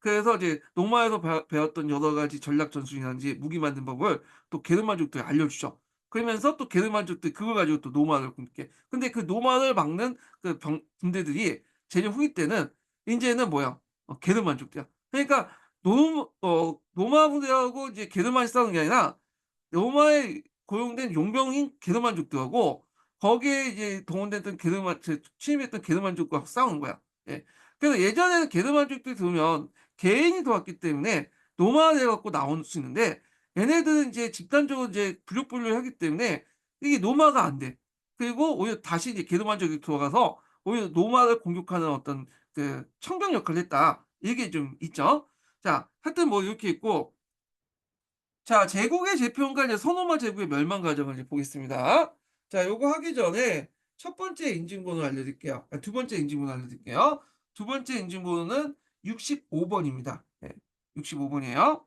그래서 이제 노마에서 배웠던 여러 가지 전략 전술이라든지 무기 만드는 법을 또 게르만족들이 알려주죠. 그러면서 또 게르만족들이 그걸 가지고 또 노마를 공격해. 근데 그 노마를 막는 그 군대들이 제일 후기 때는 인제는 뭐야? 게르만족들이야. 그러니까 노마 부대하고 이제 게르만이 싸우는 게 아니라 로마에 고용된 용병인 게르만족들하고 거기에 이제 동원됐던 침입했던 게르만족과 싸우는 거야. 예. 그래서 예전에는 게르만족들이 들어오면 개인이 들어왔기 때문에 노마돼 갖고 나올 수 있는데 얘네들은 이제 집단적으로 이제 부족분류를 하기 때문에 이게 노마가 안 돼. 그리고 오히려 다시 이제 게르만족이 들어가서 오히려 노마를 공격하는 어떤 그 청병 역할을 했다. 이게 좀 있죠. 자 하여튼 뭐 이렇게 있고 자 제국의 재편과 이제 서노마 제국의 멸망 과정을 이제 보겠습니다. 자 요거 하기 전에 첫 번째 인증번호 알려드릴게요. 두 번째 인증번호 알려드릴게요. 두 번째 인증번호는 65 번입니다. 예. 65 번이에요.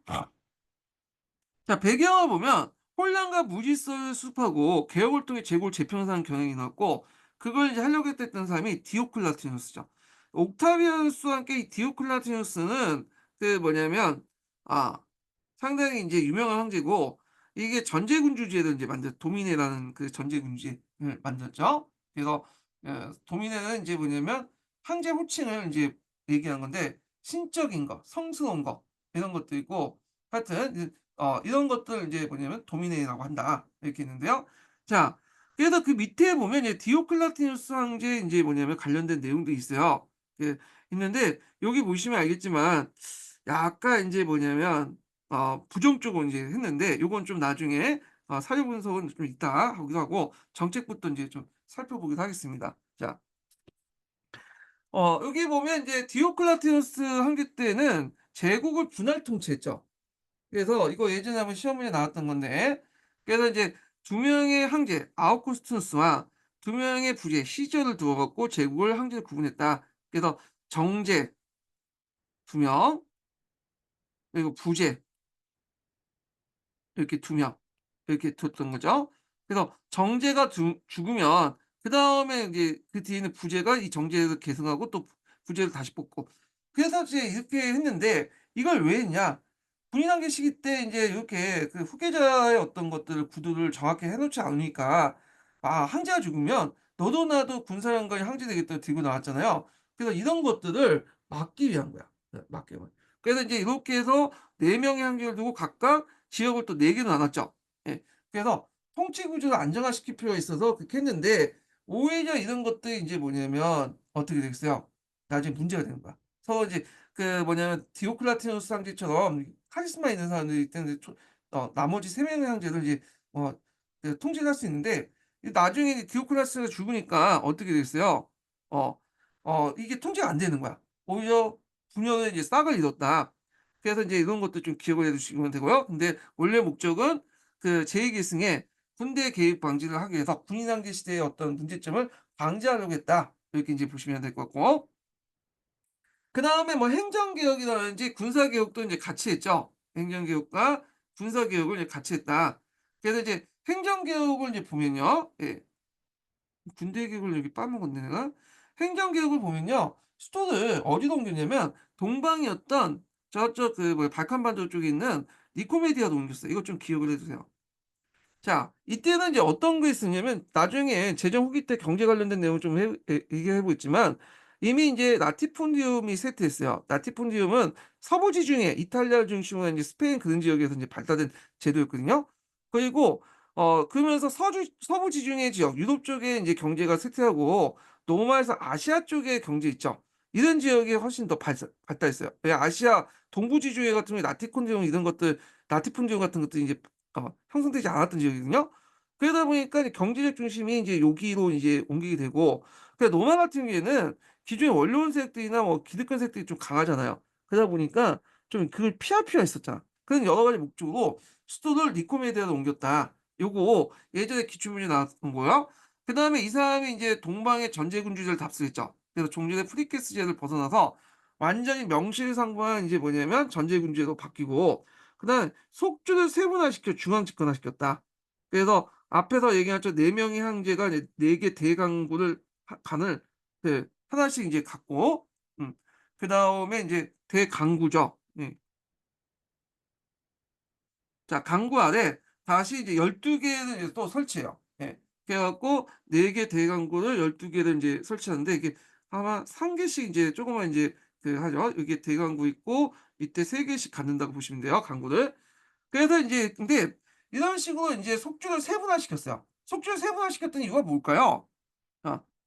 자 배경을 보면 혼란과 무질서를 수습하고 개혁을 통해 제국을 재편하는 경향이 나왔고 그걸 이제 하려고 했던 사람이 디오클라티누스죠. 옥타비아누스와 함께 이 디오클라티누스는 그 뭐냐면 아 상당히 인제 유명한 황제고 이게 전제군주제를 인제 도미네라는 그 전제군주제를 만들었죠. 그래서 도미네는 인제 뭐냐면 황제 호칭을 인제 얘기하는 건데 신적인 거, 성스러운 거 이런 것도 있고 하여튼 이런 것들을 인제 뭐냐면 도미네라고 한다. 이렇게 있는데요. 자 그래서 그 밑에 보면 이제 디오클라티누스 황제에 인제 뭐냐면 관련된 내용들이 있어요. 그 있는데 여기 보시면 알겠지만 약간 인제 뭐냐면 부정적으로 인제 했는데 요건 좀 나중에 사료 분석은 좀 이따 하기로 하고 정책부터 인제 좀 살펴보기로 하겠습니다. 자 여기 보면 인제 디오클라티누스 황제 때는 제국을 분할 통치했죠. 그래서 이거 예전에 한번 시험 문제 나왔던 건데 그래서 이제 두 명의 황제 아우구스투스와 두 명의 부제 시저를 두어 갖고 제국을 황제로 구분했다. 그래서 정제 두 명 그리고 부제 이렇게 두 명 이렇게 뒀던 거죠. 그래서 정제가 죽으면 그다음에 이제 그 뒤에 있는 부제가 이 정제를 계승하고 또 부제를 다시 뽑고, 그래서 이제 이렇게 했는데 이걸 왜 했냐? 군인항쟁 시기 때 인제 이렇게 그 후계자의 어떤 것들을 구도를 정확히 해 놓지 않으니까, 아 황제가 죽으면 너도 나도 군사령관이 항제되겠다고 들고 나왔잖아요. 그래서 이런 것들을 막기 위한 거야. 네, 막기 위한. 그래서 인제 이렇게 해서 4 명의 항제를 두고 각각 지역을 또 4 개로 나눴죠. 예. 그래서 통치 구조를 안정화시킬 필요가 있어서 그렇게 했는데, 오히려 이런 것들이 인제 뭐냐면 어떻게 되겠어요? 나중에 문제가 되는 거야. 서로 이제 그 뭐냐면 디오클라티누스 황제처럼 카리스마 있는 사람들이 있는데 나머지 3 명의 황제를 이제 그 통치를 할 수 있는데, 이 나중에 이제 디오클라스가 죽으니까 어떻게 되겠어요? 어 이게 통제가 안 되는 거야. 오히려 분열의 이제 싹을 잃었다. 그래서 인제 이런 것도 좀 기억을 해 두시면 되고요. 근데 원래 목적은 그 제2 계승에 군대 개입 방지를 하기 위해서 군인항제 시대의 어떤 문제점을 방지하려고 했다. 이렇게 인제 보시면 될 것 같고, 그다음에 뭐 행정개혁이라든지 군사개혁도 인제 같이 했죠. 행정개혁과 군사개혁을 이제 같이 했다. 그래서 이제 행정개혁을 이제 보면요. 예. 군대 개혁을 여기 빠먹었네 내가. 행정개혁을 보면요. 수도를 어디로 옮겼냐면 동방이었던 저쪽 그 뭐야 발칸반도 쪽에 있는 니코메디아로 옮겼어요. 이거 좀 기억을 해 두세요. 자, 이때는 이제 어떤 게 있었냐면, 나중에 제정 후기 때 경제 관련된 내용을 좀 얘기해 보겠지만, 이미 인제 라티푼디움이 쇠퇴했어요. 라티푼디움은 서부 지중해, 이탈리아를 중심으로 인제 스페인 그런 지역에서 인제 발달된 제도였거든요. 그리고 그러면서 서주 서부 지중해 지역, 유럽 쪽에 인제 경제가 쇠퇴하고 노마에서 아시아 쪽의 경제 있죠. 이런 지역이 훨씬 더 발달했어요. 왜 아시아 동부 지중해 같은 경우에 라티콘디움 이런 것들, 라티푼디움 같은 것들이 인제 형성되지 않았던 지역이거든요. 그러다 보니까 이제 경제적 중심이 이제 여기로 이제 옮기게 되고, 노마 같은 경우에는 기존의 원로원 세력들이나 뭐 기득권 세력들이 좀 강하잖아요. 그러다 보니까 좀 그걸 피할 필요가 있었잖아. 그런 여러 가지 목적으로 수도를 니코메디아로 옮겼다. 요거 예전에 기출문제 나왔던 거요. 그다음에 이 사람이 이제 동방의 전제군주제를 답습했죠. 그래서 종전의 프리케스제를 벗어나서 완전히 명실상부한 이제 뭐냐면 전제군주제로 바뀌고, 그다음에 속주를 세분화시켜 중앙 집권화시켰다. 그래서 앞에서 얘기한 4 명의 황제가 이제 4개 대강국을 간을 하나씩 인제 갖고, 음 그다음에 인제 대강구죠. 예. 자, 강구 아래 다시 이제 12 개를 이제 또 설치해요. 예. 그래 갖고 4개 대강구를 12 개를 인제 설치하는데, 이게 아마 3 개씩 인제 조그만 인제 하죠. 여기에 대강구 있고 밑에 3 개씩 갖는다고 보시면 돼요, 강구를. 그래서 인제 근데 이런 식으로 인제 속주를 세분화시켰어요. 속주를 세분화시켰던 이유가 뭘까요?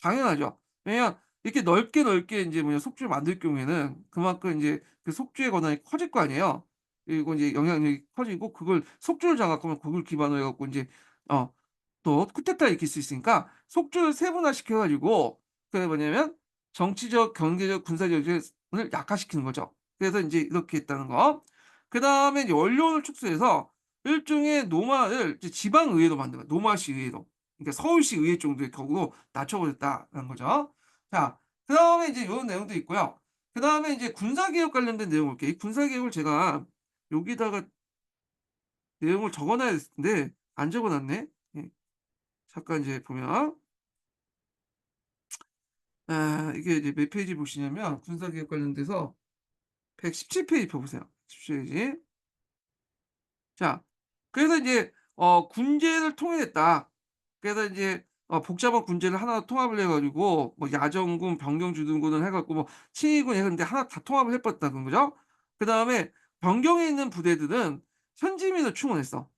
당연하죠. 왜냐면 이렇게 넓게 넓게 인제 속주를 만들 경우에는 그만큼 인제 그 속주의 권한이 커질 거 아니에요. 그리고 인제 영향력이 커지고, 그걸 속주를 장악하면 그걸 기반으로 해 갖고 인제 어 또 쿠데타를 일으킬 수 있으니까 속주를 세분화시켜 가지고, 그게 뭐냐면 정치적, 경제적, 군사적 을 약화시키는 거죠. 그래서 인제 이렇게 했다는 거. 그다음에 이제 원로를 축소해서 일종의 노마를 이제 지방 의회로 만든 거예요. 노마시 의회로. 그러니까 서울시 의회 정도의 격으로 낮춰 버렸다라는 거죠. 자, 그다음에 이제 요런 내용도 있고요. 그다음에 이제 군사개혁 관련된 내용을 볼게요. 이 군사개혁을 제가 여기다가 내용을 적어 놔야 됐을 텐데 안 적어 놨네. 예. 잠깐 이제 보면, 이게 이제 몇 페이지 보시냐면 군사개혁 관련돼서 117 페이지 펴 보세요. 117 페이지. 자, 그래서 인제 군제를 통일했다. 그래서 인제 복잡한 군제를 하나 통합을 해 가지고 뭐 야전군, 병경주둔군을 해 갖고 뭐 친위군 했는데 하나 다 통합을 해 버렸다는 거죠. 그다음에 변경에 있는 부대들은 현지민을 충원했어.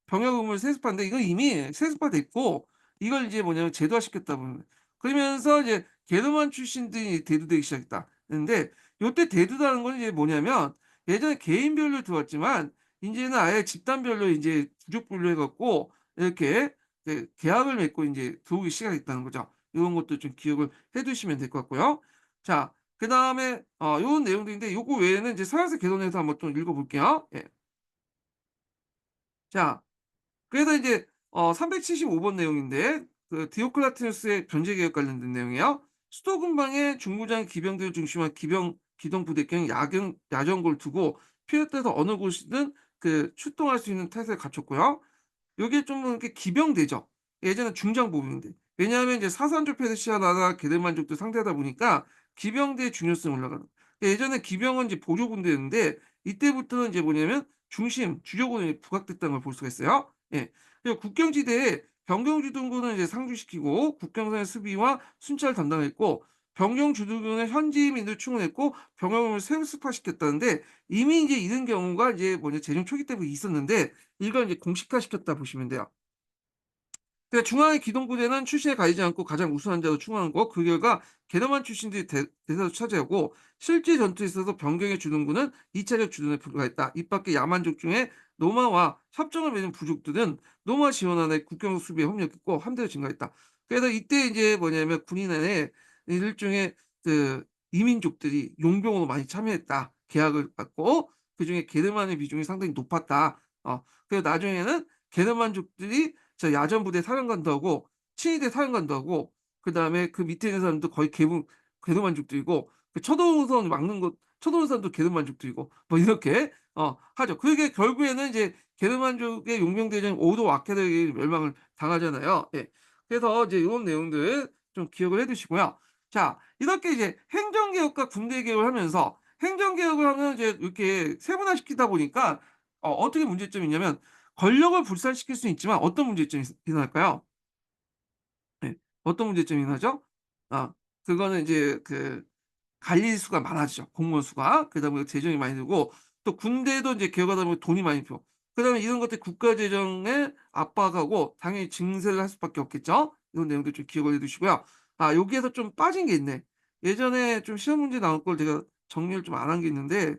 병역 의무를 세습하는데 이건 이미 세습화됐고, 이걸 이제 뭐냐면 제도화시켰다는, 그러면서 이제 게르만 출신들이 대두되기 시작했다. 그런데 요때 대두라는 건 이제 뭐냐면, 예전에 개인별로 들어왔지만 인제는 아예 집단별로 인제 부족 분류해 갖고 이렇게 계약을 맺고 인제 들어오기 시작했다는 거죠. 요런 것도 좀 기억을 해 두시면 될 것 같고요. 자, 그다음에 요런 내용들인데 요거 외에는 이제 서양사 개론에서 한번 좀 읽어 볼게요. 예. 자, 그래서 이제 375번 내용인데, 그 디오클라티누스의 변제 개혁 관련된 내용이에요. 수도 근방에 중무장 기병들을 중심한 기동 부대경 야전고를 두고 필요에 따라서 어느 곳이든 출동할 수 있는 태세를 갖췄고요. 요게 좀 이렇게 기병대죠. 예전에 중장보병대. 왜냐하면 이제 사산조 페르시아나라 게르만족들 상대하다 보니까 기병대의 중요성이 올라가는. 예전에 기병은 이제 보조군대였는데 이때부터는 이제 뭐냐면 중심 주력원이 부각됐다는 걸 볼 수가 있어요. 예. 그리고 국경지대에 병경주둔군을 이제 상주시키고 국경선의 수비와 순찰을 담당했고 병경주둔군은 현지민을 충원했고 병영을 세습화시켰다는데 이미 이제 이런 경우가 이제 뭐냐 제정 초기 때부터 있었는데 이걸 이제 공식화시켰다 보시면 돼요. 그러니까 중앙의 기동부대는 출신에 가리지 않고 가장 우수한 자로 충원한 거 그 결과 게르만 출신들이 대다수 차지하고 실제 전투에 있어서 변경의 주둔군은 2 차적 주둔에 불과했다. 이 밖에 야만족 중에 노마와 협정을 맺은 부족들은 노마 지원안에 국경 수비에 협력했고 함대로 증가했다. 그래서 이때 이제 뭐냐면 군인 안에 일종의 그 이민족들이 용병으로 많이 참여했다. 계약을 받고 그중에 게르만의 비중이 상당히 높았다. 그리고 나중에는 게르만족들이 저 야전부대 사령관도 하고 친위대 사령관도 하고 그다음에 그 밑에 있는 사람도 거의 계급만족들이고 그 쳐들어오는 막는 것 쳐들어오는 사람도 계급만족들이고 뭐 이렇게 하죠. 그게 결국에는 이제 게르만족의 용병대장 오도 아케르에게 멸망을 당하잖아요. 예. 그래서 이제 요런 내용들 좀 기억을 해 두시고요. 자, 이렇게 이제 행정개혁과 군대개혁을 하면서 행정개혁을 하면 이제 이렇게 세분화시키다 보니까 어떻게 문제점이 있냐면 권력을 분산시킬 수는 있지만 어떤 문제점이 일어날까요? 네. 어떤 문제점이 일어나죠? 아 그거는 이제 그 갈릴 수가 많아지죠, 공무원 수가. 그러다 보니까 재정이 많이 들고 또 군대도 이제 개혁하다 보면 돈이 많이 들고 그다음에 이런 것들 국가 재정에 압박하고 당연히 증세를 할 수밖에 없겠죠. 이런 내용도 좀 기억을 해 두시고요. 여기에서 좀 빠진 게 있네. 예전에 좀 시험 문제 나올 걸 제가 정리를 좀 안 한 게 있는데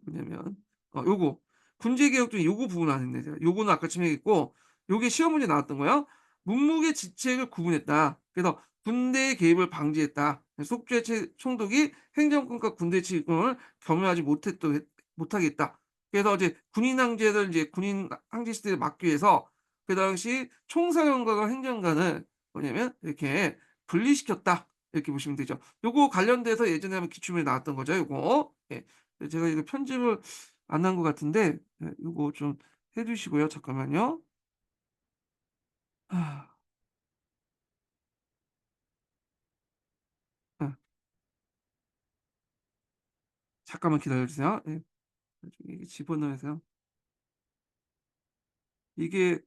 뭐냐면 요거 군제 개혁 중에 요거 부분 안 했네 제가. 요거는 아까 지명했고 요게 시험 문제 나왔던 거예요. "문무계 지책을 구분했다." 그래서 "군대의 개입을 방지했다." 속죄 총독이 행정권과 군대 지휘권을 겸용하지 못하게 했다. 그래서 이제 군인 항제를 이제 군인 항제 시대를 막기 위해서 그 당시 총사령관과 행정관을 뭐냐면 이렇게 분리시켰다. 이렇게 보시면 되죠. 요거 관련돼서 예전에 한번 기출문제 나왔던 거죠 요거. 예. 제가 이거 편집을 안 한 것 같은데 요거 좀 해 주시고요. 잠깐만요. 아. 아 잠깐만 기다려 주세요. 예. 이게 집어넣어서요. 이게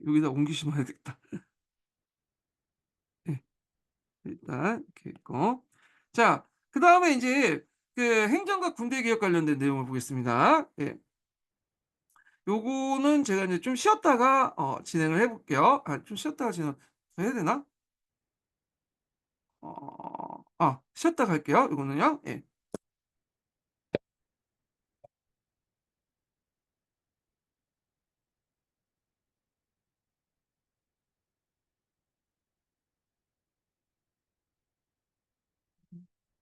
여기다 옮기시면 되겠다. 예. 일단 이렇게 있고. 자 그다음에 인제 그 행정과 군대 개혁 관련된 내용을 보겠습니다. 예. 요거는 제가 인제 좀 쉬었다가 진행을 해 볼게요. 좀 쉬었다가 진행 해야 되나? 쉬었다가 할게요, 요거는요. 예.